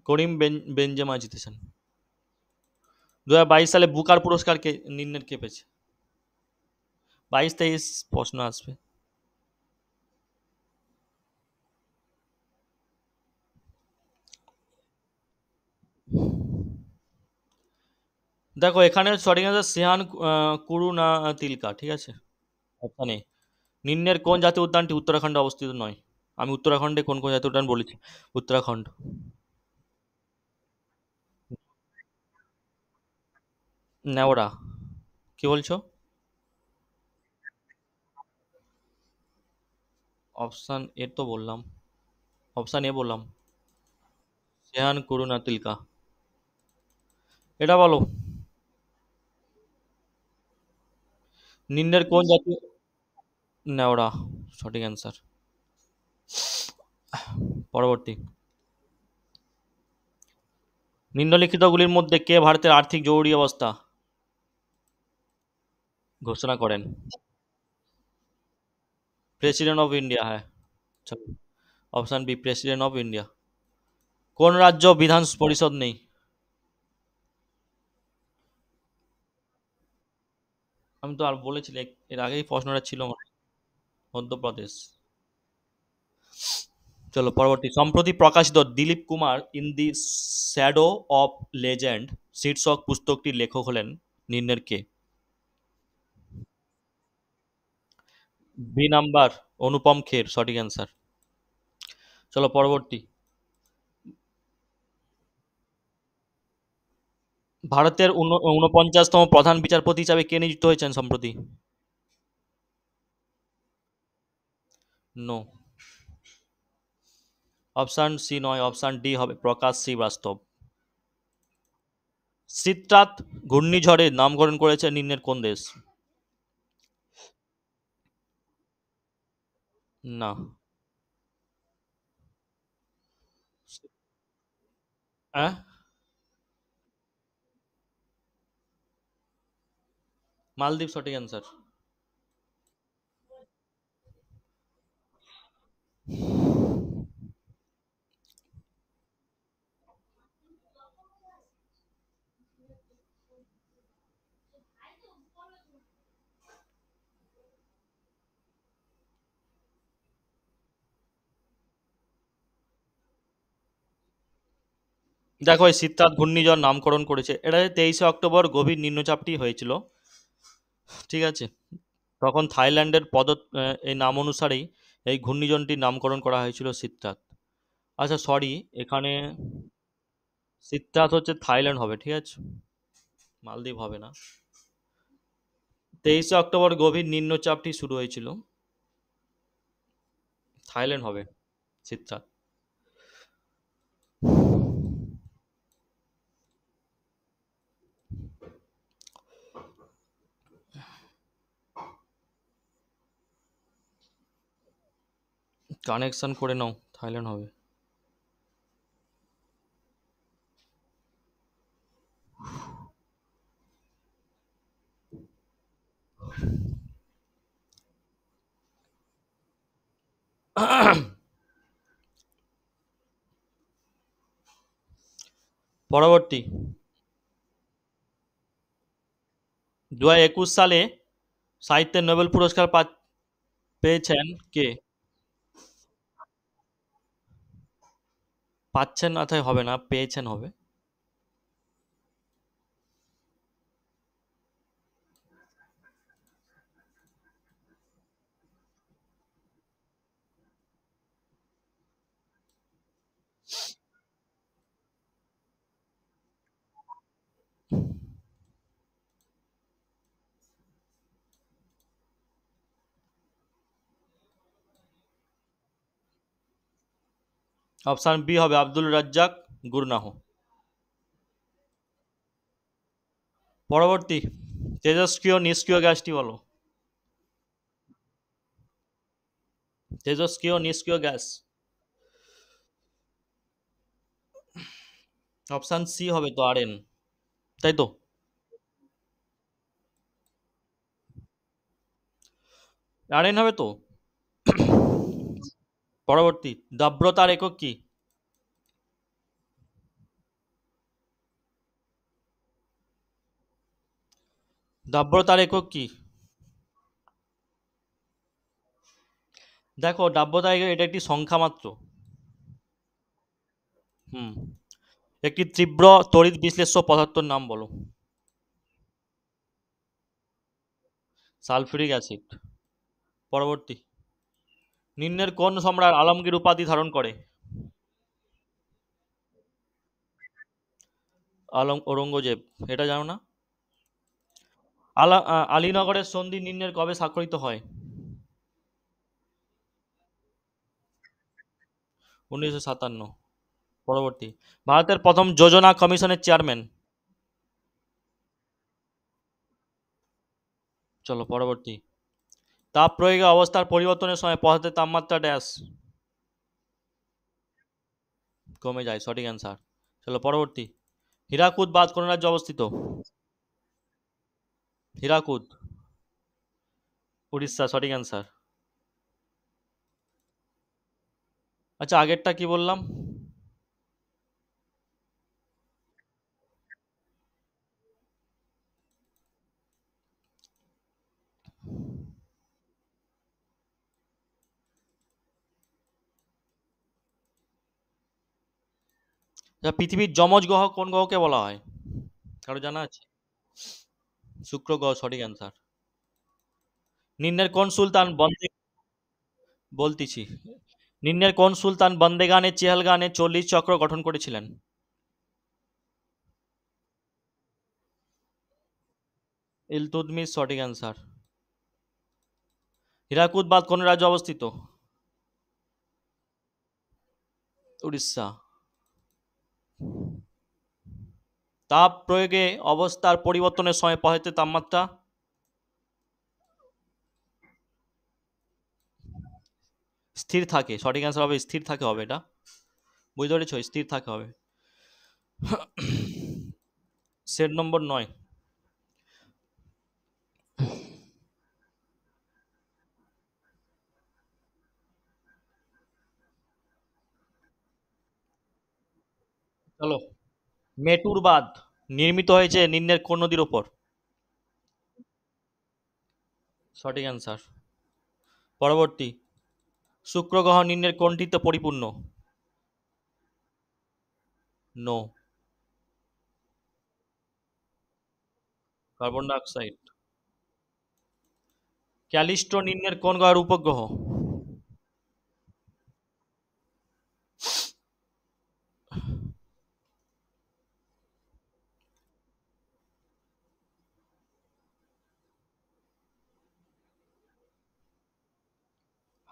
করিম বেনজেমা জিতেছেন। 2022 সালে বুকার পুরস্কার কে নিম্নের কে পেয়েছে? 22-23 প্রশ্ন আসবে। দেখো এখানে সঠিক অ্যান্সার সিহান কুরুনা তিলকা, ঠিক আছে। Option A. নিম্নের কোন জাতীয় উদ্যানটি উত্তরাখণ্ডে অবস্থিত নয়? আমি উত্তরাখণ্ডে কোন কোন জাতীয় উদ্যান বলেছি। উত্তরাখণ্ড। নেওড়া। কি বলছো? অপশন এ তো বললাম, অপশন এ বললাম। সিহান কুরুনা তিলকা। এটা বলো। নিম্নের কোন জাতীয়, নেওড়া সঠিক অ্যান্সার। পরবর্তী। নিম্নলিখিতগুলির মধ্যে কে ভারতের আর্থিক জরুরি অবস্থা ঘোষণা করেন? প্রেসিডেন্ট অফ ইন্ডিয়া, হ্যাঁ। চলো, option B president of India. কোন রাজ্য বিধান পরিষদ নেই? আমি তো আর বলেছি এর আগেই প্রশ্নটা ছিল মনে হয়। মধ্যপ্রদেশ। চলো পরবর্তী। সম্প্রতি প্রকাশিত Dilip Kumar in the shadow of legend শীর্ষক পুস্তকটির লেখক হলেন নিম্নের কে? বি নাম্বার অনুপম খের সঠিক অ্যান্সার। চলো পরবর্তী। ভারতের 49তম প্রধান বিচারপতি হিসাবে কে নিযুক্ত হয়েছেন সম্প্রতি? নো, অপশন সি নয়, অপশন ডি হবে প্রকাশ শ্রীবাস্তব। সিত্রাত ঘূর্ণিঝড়ের নামকরণ করেছে নিম্নের কোন দেশ? না। হ্যাঁ, মালদ্বীপ সঠিক অ্যান্সার। দেখো এই সিত্রাত ঘূর্ণিঝড় নামকরণ করেছে, এটা 23শে অক্টোবর গভীর নিম্নচাপটি হয়েছিল, ঠিক আছে। তখন থাইল্যান্ডের এই নাম অনুসারেই এই ঘূর্ণিঝড়টির নামকরণ করা হয়েছিল সিত্রাত। আচ্ছা সরি, এখানে সিত্রাত হচ্ছে থাইল্যান্ড হবে, ঠিক আছে, মালদ্বীপ হবে না। 23শে অক্টোবর গভীর নিম্নচাপটি শুরু হয়েছিল, থাইল্যান্ড হবে সিত্রাত। কানেকশন করে নাও, থাইল্যান্ড হবে। পরবর্তী। 2021 সালে সাহিত্যে নোবেল পুরস্কার পেয়েছেন কে? পাচ্ছেন মাথায় হবে না, পেয়েছেন হবে। অপশন বি হবে আব্দুল রাজ্জাক গুরনাহ। পরবর্তী। তেজস্ক্রিয় নিষ্ক্রিয় গ্যাসটি বলো। তেজস্ক্রিয় নিষ্ক্রিয় গ্যাস। অপশন সি হবে তো, আরএন। তাই তো? আরএন হবে তো। পরবর্তী। দাব্রতার একক কি? দাব্রতার একক কি? দেখো, দাব্যতার একক এটা একটি সংখ্যা মাত্র। হুম। একটি তীব্র তড়িৎ বিশ্লেষ্য পদার্থের নাম বলো। Sulphuric acid. পরবর্তী। নিম্নের কোন সম্রাট আলমগীর উপাধি ধারণ করে? ঔরঙ্গজেব। এটা জানো না? আলীনগরের সন্ধি নিম্নের কবে স্বাক্ষরিত হয়? 1957। পরবর্তী। ভারতের প্রথম যোজনা কমিশনের চেয়ারম্যান? চলো পরবর্তী। তাপ প্রয়োগে অবস্থার পরিবর্তনের সময় পদার্থের তাপমাত্রা ড্যাশ কমে যায়, সঠিক অ্যান্সার। চলো পরবর্তী। হীরাকুদ বাঁধ কোন রাজ্যে অবস্থিত? হীরাকুদ উড়িষ্যা, সঠিক অ্যান্সার। আচ্ছা, আগেরটা কি বললাম? আচ্ছা, পৃথিবীর যমজ গ্রহ কোন গ্রহকে বলা হয়? কারো জানা আছে? শুক্র গ্রহ, সঠিক অ্যান্সার। নিম্নের কোন সুলতান বন্দে বলতেছি নিম্নের কোন সুলতান বন্দেগানে চেহলগানে 40 চক্র গঠন করেছিলেন? ইলতুৎমিশ, সঠিক অ্যান্সার। হীরাকুদ বাঁধ কোন রাজ্যে অবস্থিত? উড়িষ্যা। তাপ প্রয়োগে অবস্থার পরিবর্তনের সময় পদার্থের তাপমাত্রা স্থির থাকে, সঠিক অ্যান্সার হবে স্থির থাকে হবে এটা। বুঝতে পেরেছ? স্থির থাকে হবে। Set number 9। চলো। মেটুর বাঁধ নির্মিত হয়েছে নিম্নের কোন নদীর ওপর? সঠিক অ্যান্সার। পরবর্তী। শুক্র গ্রহ নিম্নের কোনটিতে পরিপূর্ণ? No. Carbon die oxide. Callisto নিম্নের কোন গ্রহের উপগ্রহ?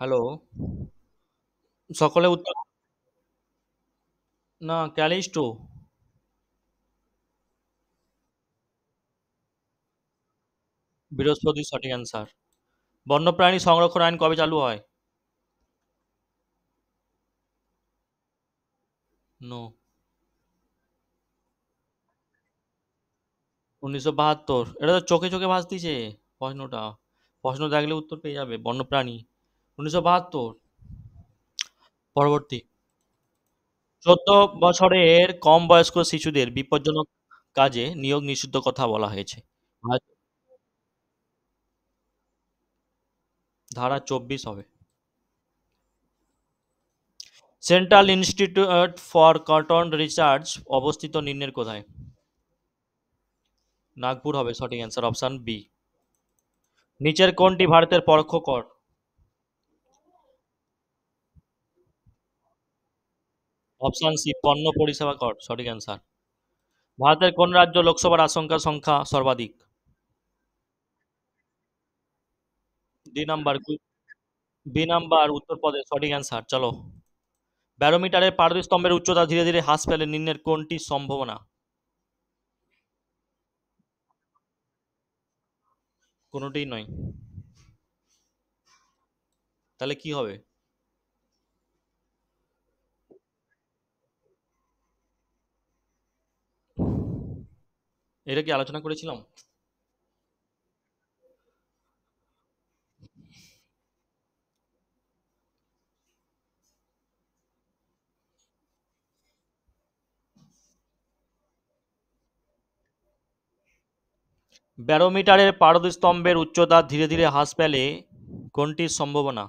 হ্যালো। সকলে উত্তর। না, ক্যালিস্টো। বৃহস্পতি, সঠিক অ্যান্সার। বন্যপ্রাণী সংরক্ষণ আইন কবে চালু হয়? নো। 1972, এটা তো চোখে চোখে ভাসতিছে প্রশ্নটা। প্রশ্ন দেখলে উত্তর পেয়ে যাবে, বন্যপ্রাণী। 1972। পরবর্তী। 14 বছরের কম বয়স্ক শিশুদের বিপজ্জনক কাজে নিয়োগ নিষিদ্ধ কথা বলা হয়েছে। আর ধারা 24 হবে। Central institute for cotton research অবস্থিত নিম্নের কোথায়? নাগপুর হবে সঠিক অ্যান্সার, অপশন বি। নিচের কোনটি ভারতের পরোক্ষ কর? অপশন সি, পণ্য পরিষেবা কর, সঠিক অ্যান্সার। ভারতের কোন রাজ্য লোকসভার আসনকার সংখ্যা সর্বাধিক? 2 নাম্বার। বি নাম্বার, উত্তরপ্রদেশ, সঠিক অ্যান্সার। চলো। ব্যারোমিটারের পারদস্তম্ভের উচ্চতা ধীরে ধীরে হ্রাস পেলে নিম্নের কোনটি সম্ভাবনা? কোনোটিই নয়। তাহলে কি হবে? এটা কি আলোচনা করেছিলাম? ব্যারোমিটারের পারদস্তম্ভের উচ্চতা ধীরে ধীরে হ্রাস পেলে কোনটির সম্ভাবনা?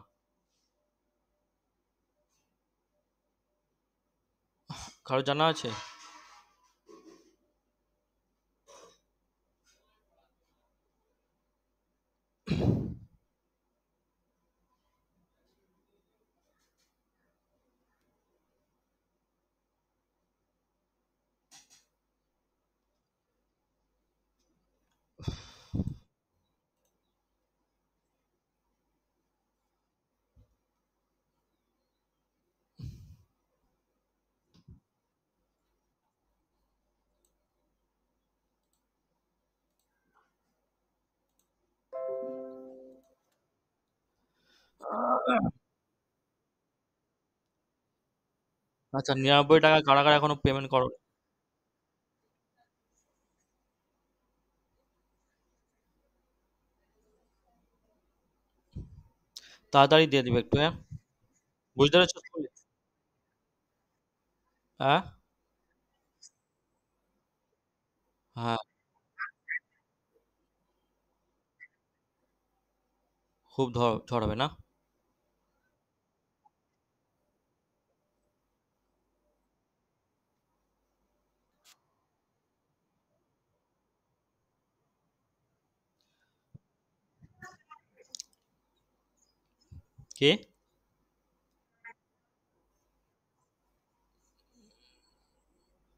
কারো জানা আছে? আচ্ছা, 99 টাকা কারা কারা এখনো পেমেন্ট করো? তাড়াতাড়ি দিয়ে দিবে একটু, হ্যাঁ। বুঝতে পেরেছো? হ্যাঁ। হ্যাঁ। খুব ঝড় হবে না? কে?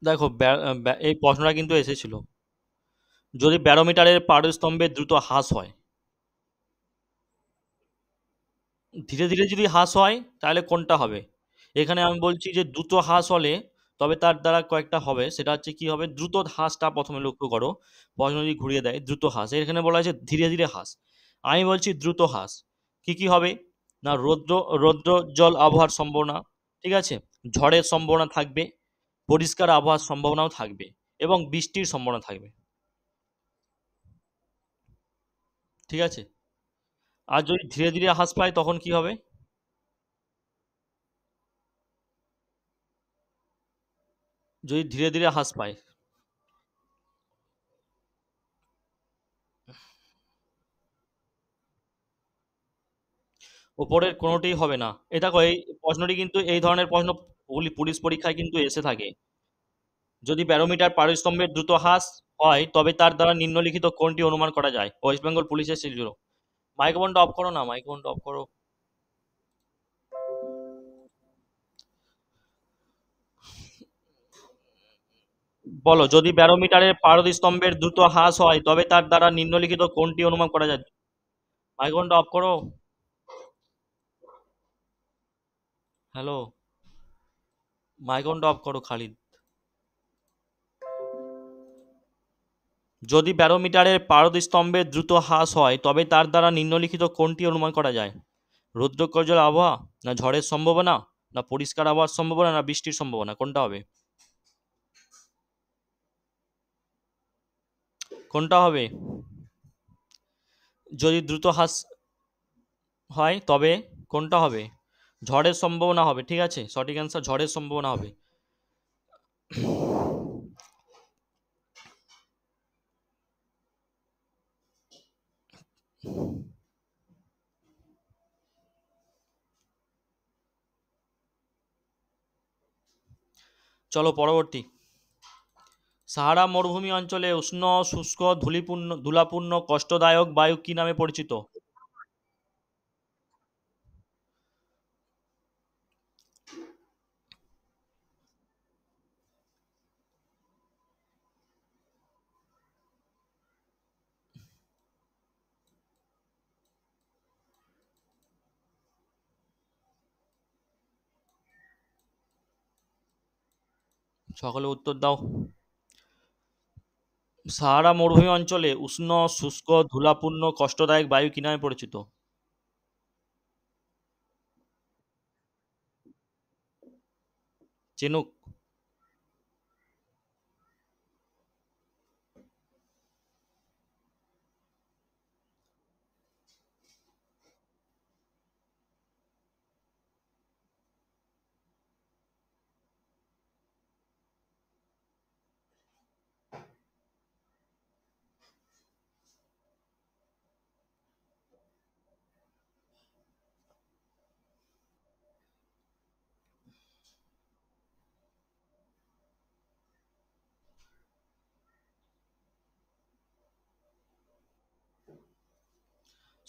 দেখো, এই প্রশ্নটা কিন্তু এসেছিল। যদি ব্যারোমিটারের পারদস্তম্ভের দ্রুত হ্রাস হয়, ধীরে ধীরে যদি হ্রাস হয় তাহলে কোনটা হবে? এখানে আমি বলছি যে দ্রুত হ্রাস হলে তবে তার দ্বারা কয়েকটা হবে, সেটা হচ্ছে কি হবে, দ্রুত হ্রাসটা প্রথমে লক্ষ্য করো। প্রশ্ন যদি ঘুরিয়ে দেয় দ্রুত হ্রাস, এখানে বলা হয়েছে ধীরে ধীরে হ্রাস। আমি বলছি দ্রুত হ্রাস। কি কি হবে? না, রৌদ্রোজ্জ্বল আবহাওয়ার সম্ভাবনা, ঠিক আছে, ঝড়ের সম্ভাবনা থাকবে, পরিষ্কার আবহাওয়ার সম্ভাবনাও থাকবে, এবং বৃষ্টির সম্ভাবনা থাকবে। ঠিক আছে। আর যদি ধীরে ধীরে হ্রাস পায় তখন কি হবে? যদি ধীরে ধীরে হ্রাস পায়, উপরের কোনোটিই হবে না। এই দেখো, এই প্রশ্নটি কিন্তু, এই ধরনের প্রশ্ন পুলিশ পরীক্ষায় কিন্তু এসে থাকে। যদি ব্যারোমিটার পারস্তম্ভের দ্রুত হ্রাস হয় তবে তার দ্বারা নিম্নলিখিত কোনটি অনুমান করা যায়? ওয়েস্ট বেঙ্গল পুলিশের শিডিউল। মাইক্রোফোনটা অফ করো না, মাইক্রোফোনটা অফ করো। বলো, যদি ব্যারোমিটারের পারদস্তম্ভের দ্রুত হ্রাস হয় তবে তার দ্বারা নিম্নলিখিত কোনটি অনুমান করা যায়? মাইক্রোফোনটা অফ করো। হ্যালো, মাইক্রোফোনটা অফ করো খালিদ। যদি ব্যারোমিটারের পারদস্তম্ভের দ্রুত হ্রাস হয় তবে তার দ্বারা নিম্নলিখিত কোনটি অনুমান করা যায়? রৌদ্রোজ্জ্বল আবহাওয়া, না ঝড়ের সম্ভাবনা, না পরিষ্কার আবহাওয়ার সম্ভাবনা, না বৃষ্টির সম্ভাবনা, কোনটা হবে? কোনটা হবে? যদি দ্রুত হ্রাস হয় তবে কোনটা হবে? ঝড়ের সম্ভাবনা হবে, ঠিক আছে, সঠিক অ্যান্সার ঝড়ের সম্ভাবনা হবে। চলো পরবর্তী। সাহারা মরুভূমি অঞ্চলে উষ্ণ, শুষ্ক, ধুলাপূর্ণ, কষ্টদায়ক বায়ু কি নামে পরিচিত? সকলে উত্তর দাও। সাহারা মরুভূমি অঞ্চলে উষ্ণ, শুষ্ক, ধুলাপূর্ণ, কষ্টদায়ক বায়ু কি নামে পরিচিত? চিনুক।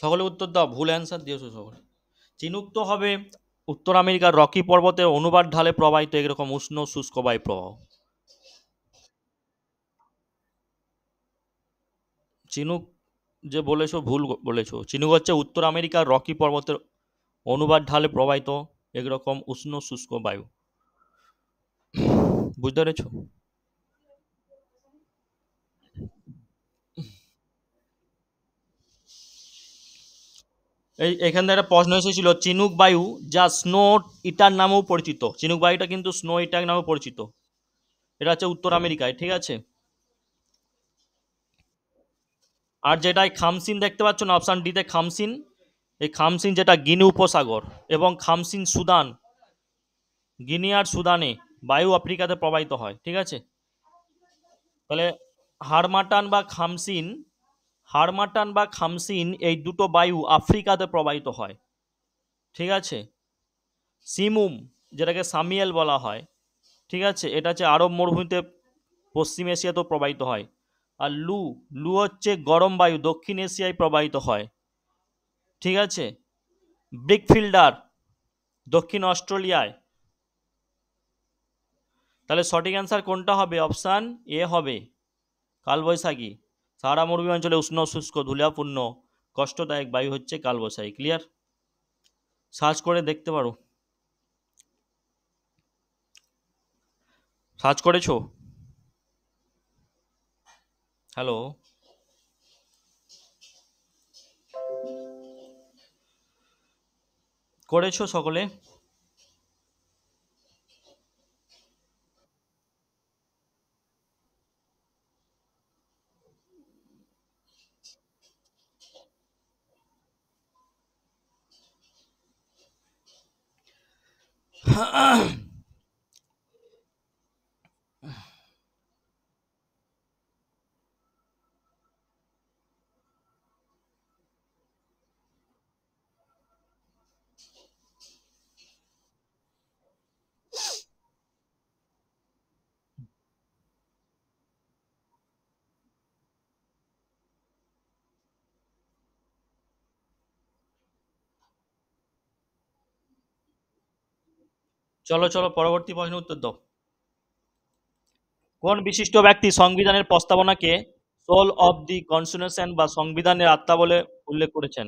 সকলে উত্তর দাও, ভুল অ্যান্সার দিয়েছো সকলে। চিনুক তো হবে উত্তর আমেরিকার রকি পর্বতের অনুবাদ ঢালে প্রবাহিত এরকম উষ্ণ শুষ্ক বায়ু প্রবাহ। চিনুক যে বলেছো ভুল বলেছো, চিনুক হচ্ছে উত্তর আমেরিকার রকি পর্বতের অনুবাদ ঢালে প্রবাহিত একরকম উষ্ণ শুষ্ক বায়ু। বুঝতে পেরেছো? এখান থেকে একটা প্রশ্ন এসেছিল, চিনুক বায়ু যা স্নো ইটার নামেও পরিচিত, চিনুক বায়ুটা কিন্তু স্নো ইটার নামেও পরিচিত, এটা হচ্ছে উত্তর আমেরিকায়, ঠিক আছে। আর যেটাই খামসিন দেখতে পাচ্ছ না অপশান ডিতে খামসিন, এই খামসিন যেটা গিনি উপসাগর এবং খামসিন সুদান, গিনি আর সুদানে বায়ু আফ্রিকাতে প্রবাহিত হয়, ঠিক আছে। তাহলে হারমাটান বা খামসিন, হারমাটান বা খামসিন এই দুটো বায়ু আফ্রিকাতে প্রবাহিত হয়, ঠিক আছে। সিমুম যেটাকে সামিয়েল বলা হয়, ঠিক আছে, এটা হচ্ছে আরব মরুভূমিতে পশ্চিম এশিয়াতেও প্রবাহিত হয়। আর লু, লু হচ্ছে গরম বায়ু দক্ষিণ এশিয়ায় প্রবাহিত হয়, ঠিক আছে। ব্রিকফিল্ডার দক্ষিণ অস্ট্রেলিয়ায়। তাহলে সঠিক অ্যান্সার কোনটা হবে? অপশান এ হবে, কালবৈশাখী। সাহারা মরুভূমি অঞ্চলে উষ্ণ শুষ্ক ধূলাপূর্ণ কষ্টদায়ক বায়ু হচ্ছে কালবৈশাখী। ক্লিয়ার? সার্চ করে দেখতে পারো। সার্চ করেছো? হ্যালো? করেছো সকলে? চলো চলো পরবর্তী প্রশ্নের উত্তর দাও। কোন বিশিষ্ট ব্যক্তি সংবিধানের প্রস্তাবনাকে সোল অব দি কনস্টিটিউশন বা সংবিধানের আত্মা বলে উল্লেখ করেছেন?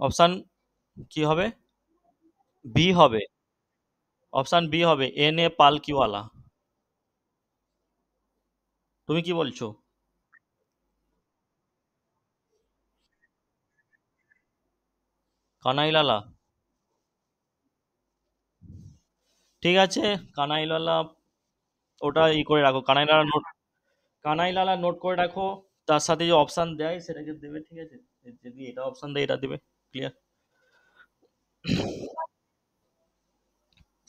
অপশান কি হবে? বি হবে। অপশান বি হবে, এন এ পালকিওয়ালা। তুমি কি বলছো? কানাইলালা। ঠিক আছে, কানাইলালা। ওটা করে রাখো, কানাইলালা নোট। কানাইলালা নোট করে রাখো। তার সাথে যে অপশান দেয় সেটাকে দেবে, ঠিক আছে? যদি এটা অপশান দেয় এটা দেবে। ক্লিয়ার?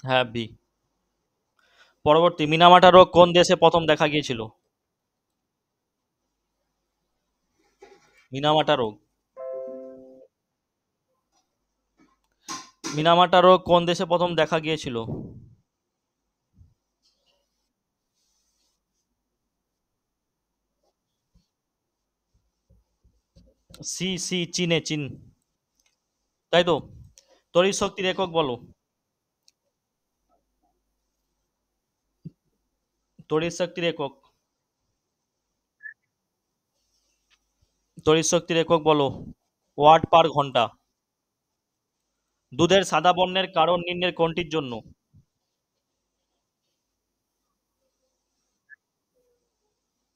হ্যাঁ, বি। পরবর্তী, মিনামাটা রোগ কোন দেশে প্রথম দেখা গিয়েছিল? মিনামাটা রোগ। মিনামাটা রোগ কোন দেশে প্রথম দেখা গিয়েছিল? সি সি, চীনে, চীন। তাই তো। তড়িৎ শক্তির একক বলো। তড়িৎ শক্তির একক। তড়িৎ শক্তির একক বলো। ওয়াট পার ঘন্টা। দুধের সাদা বর্ণের কারণ নির্ণয়ের কোনটির জন্য?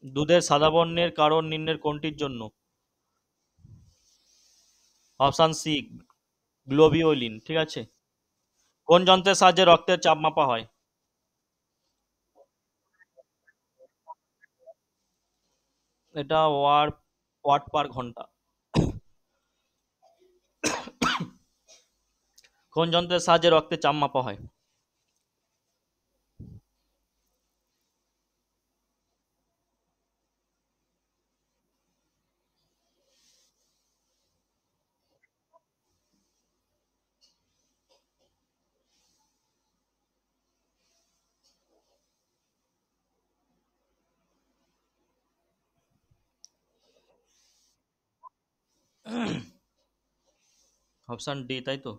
দুধের সাদা বর্ণের কারণ নির্ণয়ের কোনটির জন্য? Option C, globulin. ঠিক আছে। কোন যন্ত্রের সাহায্যে রক্তের চাপ মাপা হয়? এটা ওয়াট পার ঘন্টা। কোন যন্ত্রের সাহায্যে রক্তের চাপ মাপা হয়? অপশান ডি, তাই তো।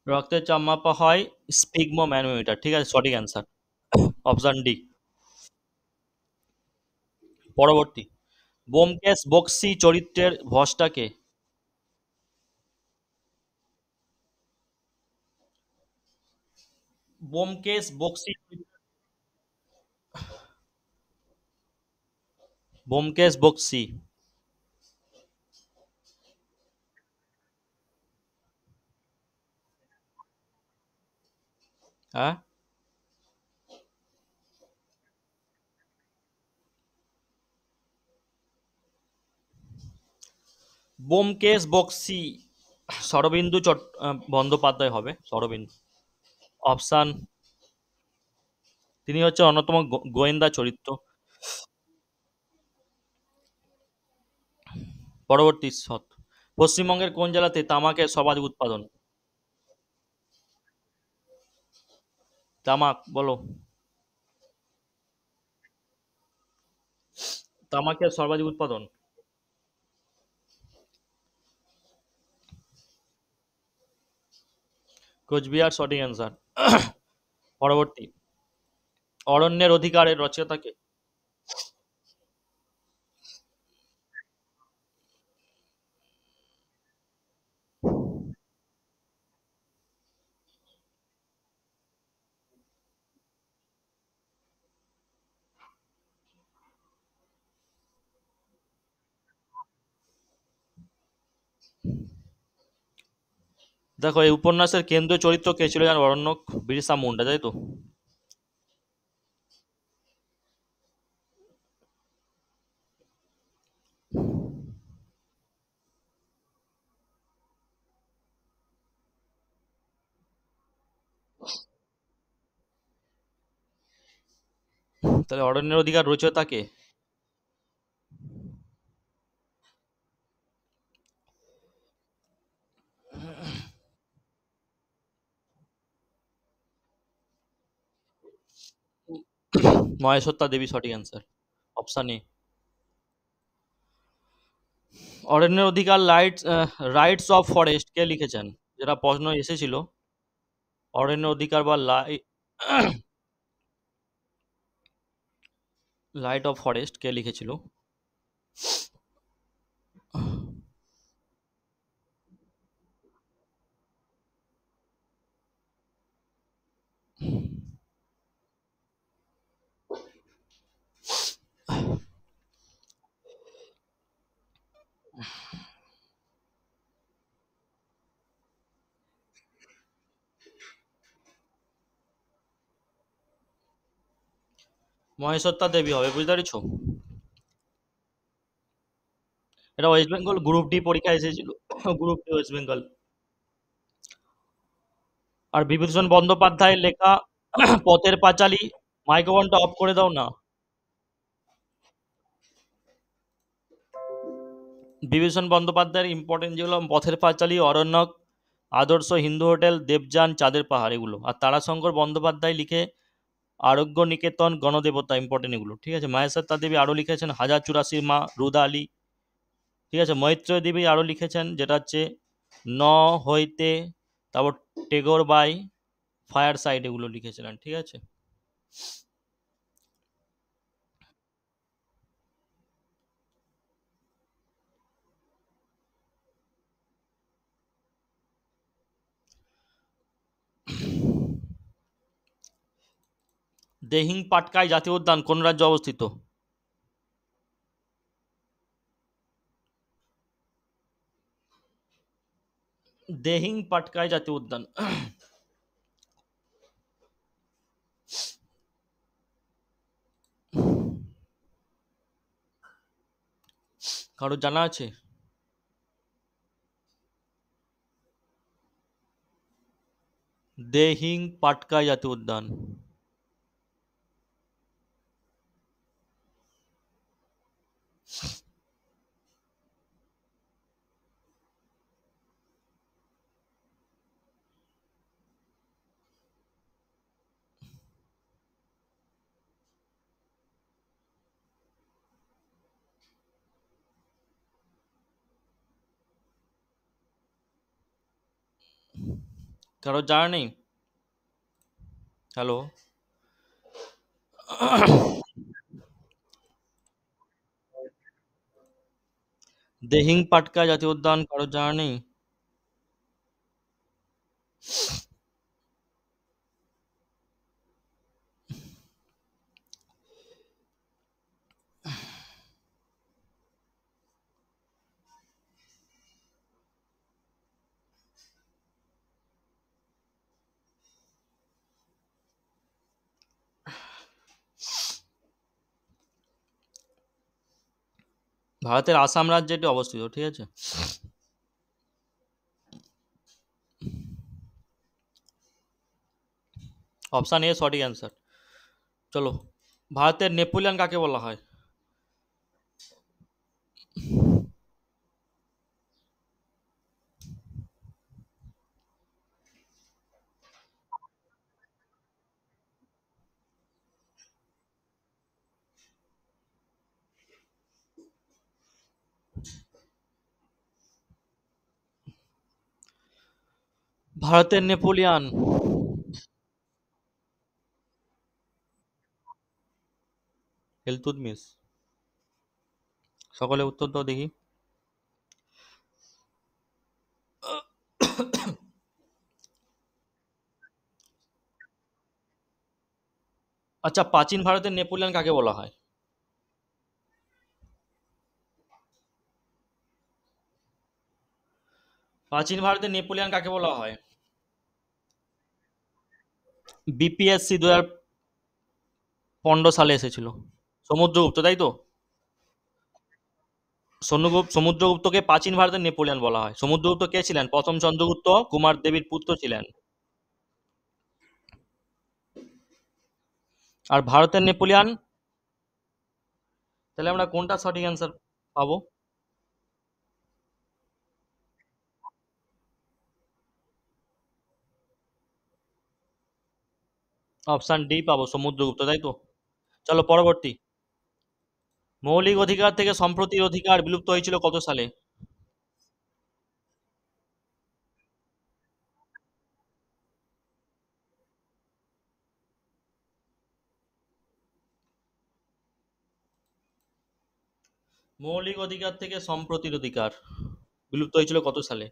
রক্তের চাপ মাপা হয় স্পিগমো ম্যানোমিটার। ঠিক আছে, সঠিক অ্যান্সার। Option D. পরবর্তী, ব্যোমকেশ বক্সী চরিত্রের ভসটাকে? ব্যোমকেশ বক্সী। ব্যোমকেশ বক্সী। হ্যাঁ। ব্যোমকেশ বক্সী শরদিন্দু বন্দ্যোপাধ্যায় হবে, শরদিন্দু। অপশান, তিনি হচ্ছে অন্যতম গোয়েন্দা চরিত্র। পরবর্তী শত, পশ্চিমবঙ্গের কোন জেলাতে তামাকের সর্বাধিক উৎপাদন? তামাক বলো। তামাকের সর্বাধিক উৎপাদন। কোচবিহার, সঠিক অ্যান্সার। পরবর্তী, অরণ্যের অধিকারের রচয়িতাকে? দেখো, এই উপন্যাসের কেন্দ্রীয় চরিত্র কে ছিল জানো? অরণ্যক, বিরসা মুন্ডা, তাই তো। তাহলে অরণ্যের অধিকার রচয়িতাকে? মহেশ্বরতা দেবী সঠিক অ্যান্সার। Option A. অরণ্যের অধিকার রাইটস অফ ফরেস্ট কে লিখেছেন? যেটা প্রশ্ন এসেছিল, অরণ্যের অধিকার বা লাইট অফ ফরেস্ট কে লিখেছিল? মহেশ্বরতা দেবী হবে, বুঝতে পেরেছো? এটা ওয়েস্ট বেঙ্গল গ্রুপ ডি পরীক্ষা এসেছিল। Group D West Bengal. আর বিভূতিভূষণ বন্দ্যোপাধ্যায়ের লেখা পথের পাঁচালী, মাইক্রোফোনটা অফ করে দাও না। বিভূতিভূষণ বন্দ্যোপাধ্যায়ের ইম্পর্টেন্ট যেগুলো, পথের পাঁচালী, অরণ্যক, আদর্শ, হিন্দু হোটেল, দেবযান, চাঁদের পাহাড়, এগুলো। আর তারাশঙ্কর বন্দ্যোপাধ্যায় লিখে আরোগ্য নিকেতন, গণদেবতা, ইম্পর্টেন্ট এগুলো। ঠিক আছে। মাহেশ্বরতা দেবী আরও লিখেছেন হাজার চুরাশির মা, রুদা আলী। ঠিক আছে। মৈত্রেয় দেবী আরও লিখেছেন, যেটা হচ্ছে ন হইতে, তারপর টেগোর বাই, ফায়ার সাইড, এগুলো লিখেছিলেন। ঠিক আছে। দেহিং পাটকাই জাতীয় উদ্যান কোন রাজ্যে অবস্থিত? দেহিং পাটকাই জাতীয় উদ্যান। কারো জানা আছে? দেহিং পাটকাই জাতীয় উদ্যান। কারো জানা নেই? হ্যালো? দেহিং পাটকাই জাতীয় উদ্যান কারো জানা নেই? ভারতের আসাম রাজ্যে এটি অবস্থিত। ঠিক আছে। অপশান এ সঠিক অ্যান্সার। চলো, ভারতের নেপোলিয়ন কাকে বলা হয়? ভারতের নেপোলিয়ান ইলতুৎমিশ। সকলে উত্তর দাও দেখি। আচ্ছা, প্রাচীন ভারতের নেপোলিয়ন কাকে বলা হয়? প্রাচীন ভারতের নেপোলিয়ন কাকে বলা হয়? বিপিএসসি 2015 সালে এসেছিল। সমুদ্রগুপ্ত, তাই তো? সমুদ্রগুপ্তকে প্রাচীন ভারতের নেপোলিয়ন বলা হয়। সমুদ্রগুপ্ত কে ছিলেন? প্রথম চন্দ্রগুপ্ত কুমার দেবীর পুত্র ছিলেন। আর ভারতের নেপোলিয়ন, তাহলে আমরা কোনটা সঠিক অ্যান্সার পাবো? অপশন ডি পাবো, সমুদ্রগুপ্ত, তাই তো? চলো পরবর্তী। মৌলিক অধিকার থেকে সম্প্রতির অধিকার বিলুপ্ত হয়েছিল কত সালে? মৌলিক অধিকার থেকে সম্প্রতির অধিকার বিলুপ্ত হয়েছিল কত সালে?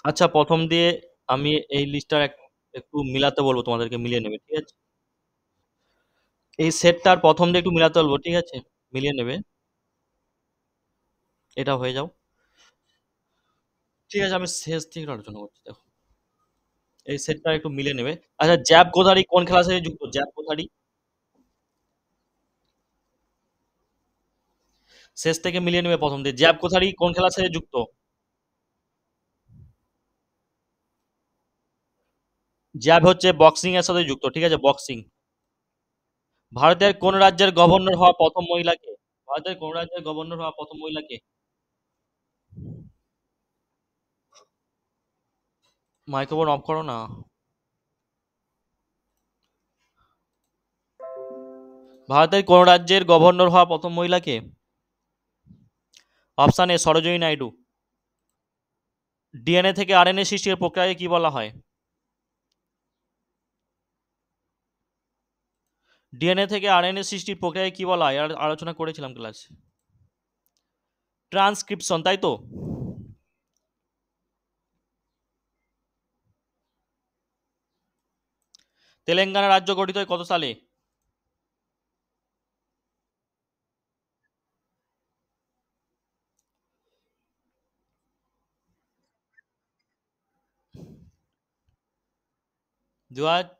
আচ্ছা, প্রথম দিয়ে আমি এই লিস্টটার একটু মিলাতে বলবো, তোমাদেরকে মিলিয়ে নেবে, ঠিক আছে? এই সেটটার প্রথম দিয়ে একটু মিলাতে বলবো, ঠিক আছে? মিলিয়ে নেবে। এটা হয়ে যাও। ঠিক আছে, আমি শেষ থেকে আলোচনা করছি, দেখো। এই সেটটা একটু মিলিয়ে নেবে। আচ্ছা, জ্যাব কোথারি কোন খেলার সাথে যুক্ত? জ্যাব কোথারি শেষ থেকে মিলিয়ে নেবে প্রথম দিয়ে। জ্যাব কোথারি কোন খেলার সাথে যুক্ত? জ্যাব হচ্ছে বক্সিং এর সাথে যুক্ত, ঠিক আছে? বক্সিং। ভারতের কোন রাজ্যের গভর্নর হওয়া প্রথম মহিলাকে? ভারতের কোন রাজ্যের গভর্নর হওয়া প্রথম মহিলাকে? মাইক্রোফোন অফ করো না। ভারতের কোন রাজ্যের গভর্নর হওয়া প্রথম মহিলাকে? Option A Sarojini Naidu. DNA থেকে আরএনএ সৃষ্টির প্রক্রিয়াকে কি বলা হয়? ডিএনএ থেকে আরএনএ সৃষ্টির প্রক্রিয়াকে কি বলা হয়? আর আলোচনা করেছিলাম ক্লাসে। ট্রান্সক্রিপশন, তাই তো? তেলেঙ্গানা রাজ্য গঠিত হয় কত সালে? দু হাজার।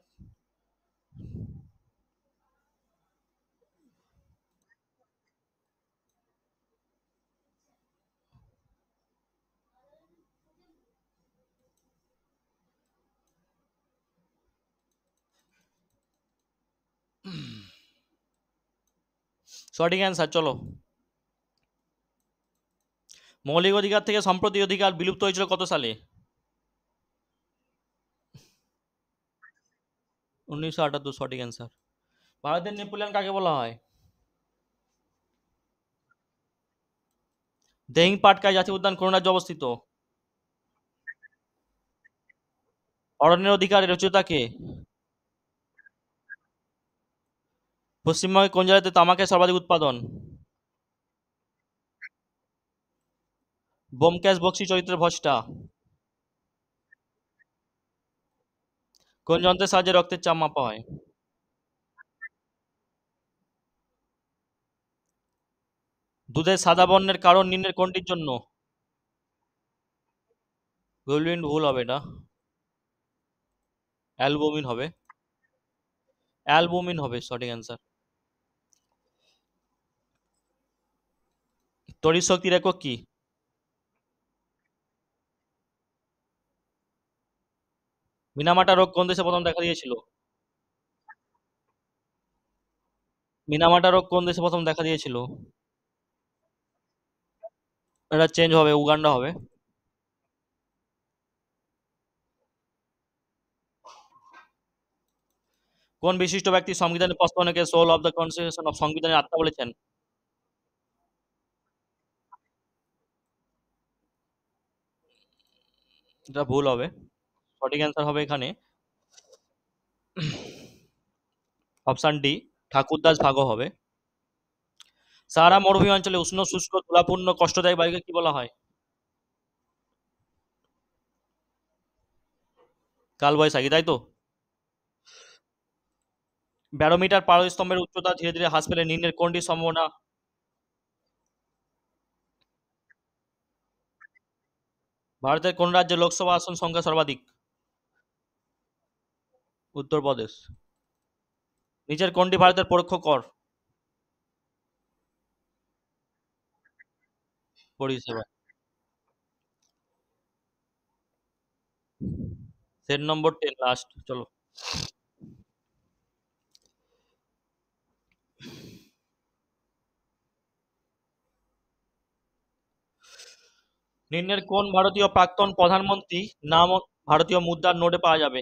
সঠিক অ্যান্সার, চলো। মৌলিক অধিকার থেকে সম্প্রতি অধিকার বিলুপ্ত হয়েছিল কত সালে? 1978, সঠিক অ্যান্সার। ভারতের নেপোলিয়ন কাকে বলা হয়? দেহিং পাটকাই জাতীয় উদ্যান কোন রাজ্যে অবস্থিত? অরণ্যের অধিকারের রচয়িতা কে? পশ্চিমবঙ্গের কোন জেলাতে তামাকের সর্বাধিক উৎপাদন? ব্যোমকেশ বক্সী চরিত্রের ভজটা? কোন যন্ত্রের সাহায্যে রক্তের চাপ মাপা হয়? দুধের সাদা বর্ণের কারণ নির্ণয়ের কোনটির জন্য? গুলিন ভুল হবে এটা। অ্যালবুমিন হবে। অ্যালবুমিন হবে সঠিক অ্যান্সার। তড়িৎ শক্তির একক কি? মিনামাটা রোগ কোন দেশে প্রথম দেখা দিয়েছিল? মিনামাটা রোগ কোন দেশে প্রথম দেখা দিয়েছিল? এটা চেঞ্জ হবে, উগান্ডা হবে। কোন বিশিষ্ট ব্যক্তি সংবিধানের প্রস্তাবনাকে soul of the constitution of সংবিধানের আত্মা বলেছেন? এটা ভুল হবে। সঠিক অ্যান্সার হবে এখানে অপশন ডি, ঠাকুরদাস ভাগো হবে। সাহারা মরুভূমি অঞ্চলে উষ্ণ শুষ্ক ধুলাপূর্ণ কষ্টদায়ী বায়ুকে কি বলা হয়? কালবৈশাখী, তাই তো? ব্যারোমিটার পারস্তম্ভের উচ্চতা ধীরে ধীরে হ্রাস পেলে নিম্নের কোনটি সম্ভাবনা? ভারতের কোন রাজ্যে লোকসভা আসন সংখ্যা সর্বাধিক? উত্তরপ্রদেশ। নিচের কোনটি ভারতের পরোক্ষ কর? পরিষেবা। সেট নম্বর 10 লাস্ট, চলো। নিম্নের কোন ভারতীয় প্রাক্তন প্রধানমন্ত্রী নাম ভারতীয় মুদ্রার নোটে পাওয়া যাবে?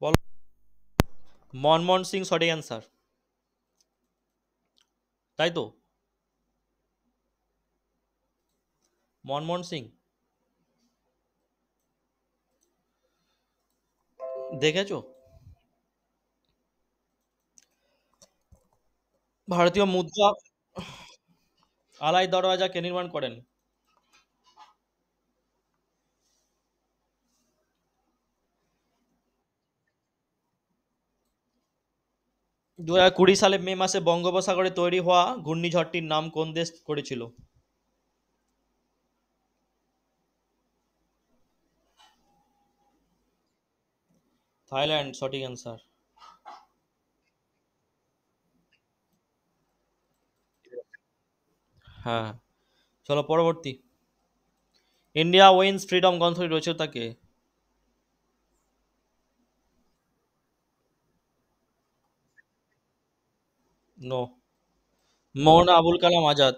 বলো। মনমোহন সিং সঠিক অ্যান্সার, তাই তো? মনমোহন সিং। দেখেছো? ভারতীয় মুদ্রা আলাই দরওয়াজা কে নির্মাণ করেন? 2020 সালে মে মাসে বঙ্গোপসাগরে তৈরি হওয়া ঘূর্ণিঝড়টির নাম কোন দেশ করেছিল? থাইল্যান্ড সঠিক অ্যান্সার। হ্যাঁ। চলো পরবর্তী। ইন্ডিয়া উইন্স ফ্রিডম গ্রন্থটি রচয়িতা কে? নো। মৌলানা আবুল কালাম আজাদ।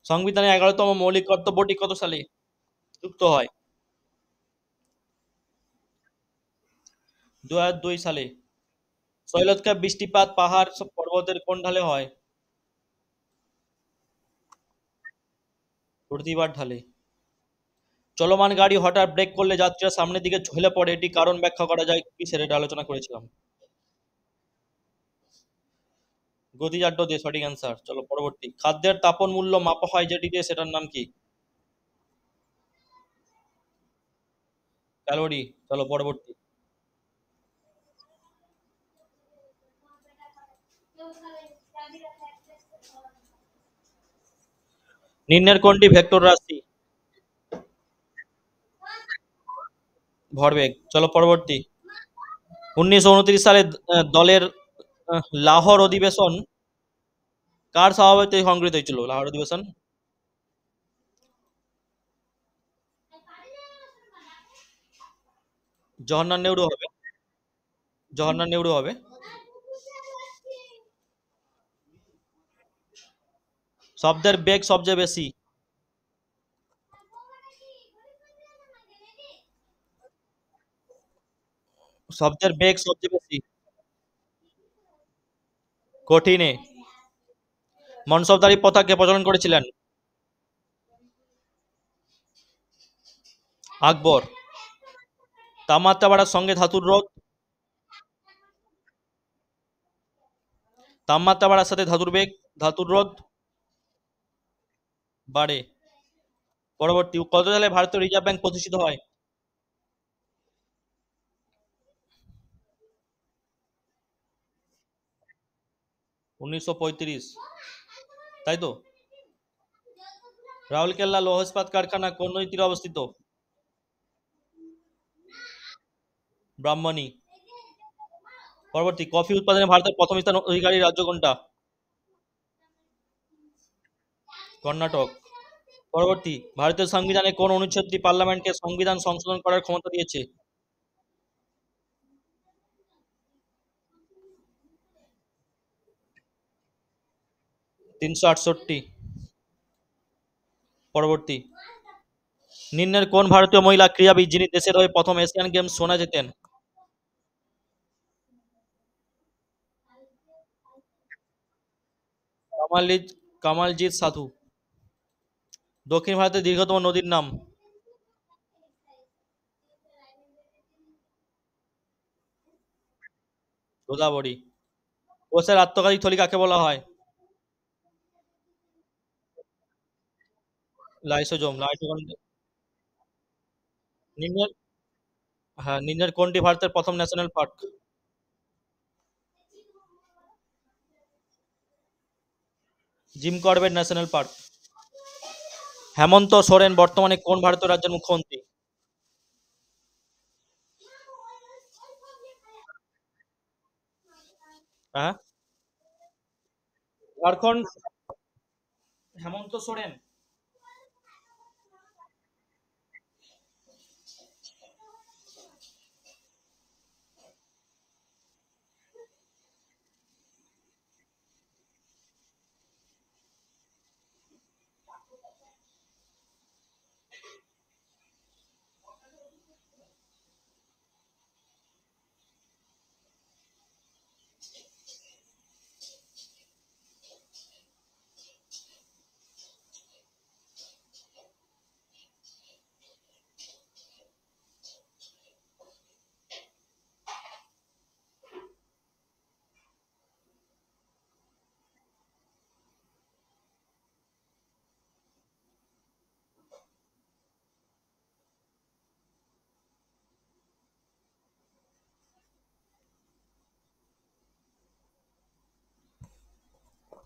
সংবিধানের 11তম মৌলিক কর্তব্যটি কত সালে যুক্ত হয়? 2002 সালে। শৈলতকা বৃষ্টিপাত পাহাড় পর্বতের কোন ঢালে হয়? প্রতিবার ঢালে। চলমান গাড়ি হঠাৎ ব্রেক করলে যাত্রীরা সামনের দিকে ঝুলে পড়ে, এটি কারণ ব্যাখ্যা করা যায় কিসের? এটা আলোচনা করেছিলাম। গতিজাড্য দিয়ে সঠিক অ্যান্সার। চলো পরবর্তী। খাদ্যের তাপন মূল্য মাপা হয় যেটি দিয়ে, সেটার নাম কি? ক্যালোরি। চলো পরবর্তী। নিম্নের কোনটি ভেক্টর রাশি? ভরবেগ। চলো পরবর্তী। 1929 সালে দলের লাহোর অধিবেশন কার সভাপতিত্বে সংগৃহীত হয়েছিল? লাহোর অধিবেশন। জওহরলাল নেহরু হবে। জওহরলাল নেহরু হবে। শব্দের বেগ সবচেয়ে বেশি? শব্দের বেগ সবচেয়ে বেশি? কঠিনে। মনসবদারি প্রথা কে প্রচলন করেছিলেন? আকবর। তাপমাত্রা বাড়ার সঙ্গে ধাতুর রোধ? তাপমাত্রা বাড়ার সাথে ধাতুর বেগ, ধাতুর রোধ বাড়ে। পরবর্তী। কত সালে ভারতীয় রিজার্ভ ব্যাংক প্রতিষ্ঠিত হয়? 1935, তাই তো? রাউরকেলা লৌহ ইস্পাত কারখানা কোন নদীর তীরে অবস্থিত? ব্রাহ্মণী। পরবর্তী। কফি উৎপাদনে ভারতের প্রথম স্থান অধিকারী রাজ্য কোনটা? কর্ণাটক। পরবর্তী। ভারতীয় সংবিধানে কোন অনুচ্ছেদটি পার্লামেন্টকে সংবিধান সংশোধন করার ক্ষমতা দিয়েছে? তিনশো আটষট্টি। পরবর্তী। নিম্নের কোন ভারতীয় মহিলা ক্রীড়াবিদ যিনি দেশের হয়ে প্রথম এশিয়ান গেমস সোনা জেতেন? কামালিজ কামালজিৎ সাধু। দক্ষিণ ভারতের দীর্ঘতম নদীর নাম? গোদাবরী। কোষের আত্মঘাতী থলি কাকে বলা হয়? লাইসোজোম। নিম্নের হ্যাঁ, নিম্নের কোনটি ভারতের প্রথম national park? Jim Corbett national park. Hemant Soren বর্তমানে কোন ভারতীয় রাজ্যের মুখ্যমন্ত্রী? হ্যাঁ, ঝাড়খণ্ড। হেমন্ত সোরেন।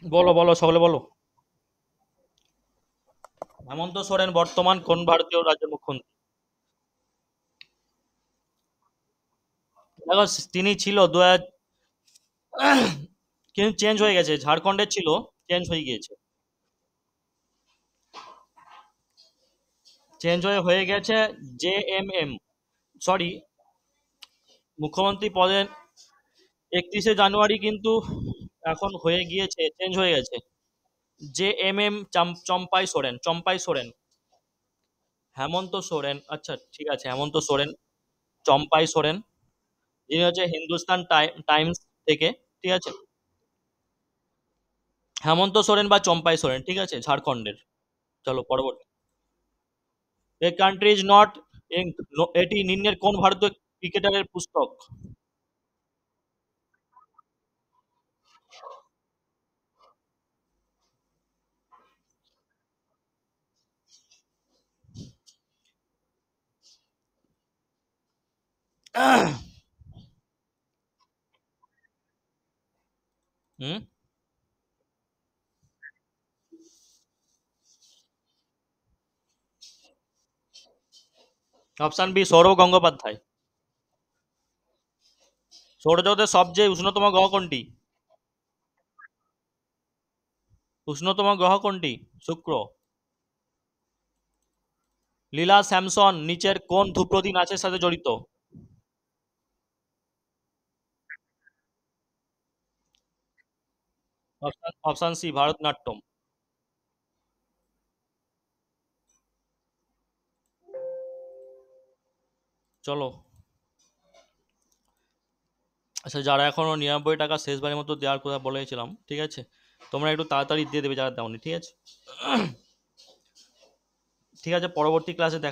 বলো বলো, সকলে বলো। হেমন্ত সোরেন বর্তমান কোন ভারতীয় রাজ্যের মুখ্যমন্ত্রী? দেখো, তিনি ছিল কিন্তু চেঞ্জ হয়ে গেছে, ঝাড়খণ্ডের ছিল, চেঞ্জ হয়ে গিয়েছে। চেঞ্জ হয়ে গেছে। JMM, সরি, মুখ্যমন্ত্রী পদে 31শে জানুয়ারি কিন্তু এখন হয়ে গিয়েছে, চেঞ্জ হয়ে গেছে। JMM চম্পাই সোরেন, চম্পাই সোরেন। হেমন্ত সোরেন, আচ্ছা ঠিক আছে, হেমন্ত সোরেন, চম্পাই সোরেন, যিনি হচ্ছে হিন্দুস্তান টাইমস থেকে, ঠিক আছে। হেমন্ত সোরেন বা চম্পাই সোরেন, ঠিক আছে, ঝাড়খণ্ডের। চলো পরবর্তী। A century is not enough, এটি নিম্নের কোন ভারতীয় ক্রিকেটারের পুস্তক? হুম। Option B, Sourav Gangopadhyay. সৌরজগতের সবচেয়ে উষ্ণতম গ্রহ কোনটি? উষ্ণতম গ্রহ কোনটি? শুক্র। লীলা স্যামসন নিচের কোন ধ্রুপদী নাচের সাথে জড়িত? Option C, Bharatanatyam. চলো। আচ্ছা, যারা এখনো 99 টাকা শেষবারের মতো দেওয়ার কথা বলেছিলাম, ঠিক আছে, তোমরা একটু তাড়াতাড়ি দিয়ে দেবে যারা দেওনি, ঠিক আছে। ঠিক আছে, পরবর্তী ক্লাসে দেখা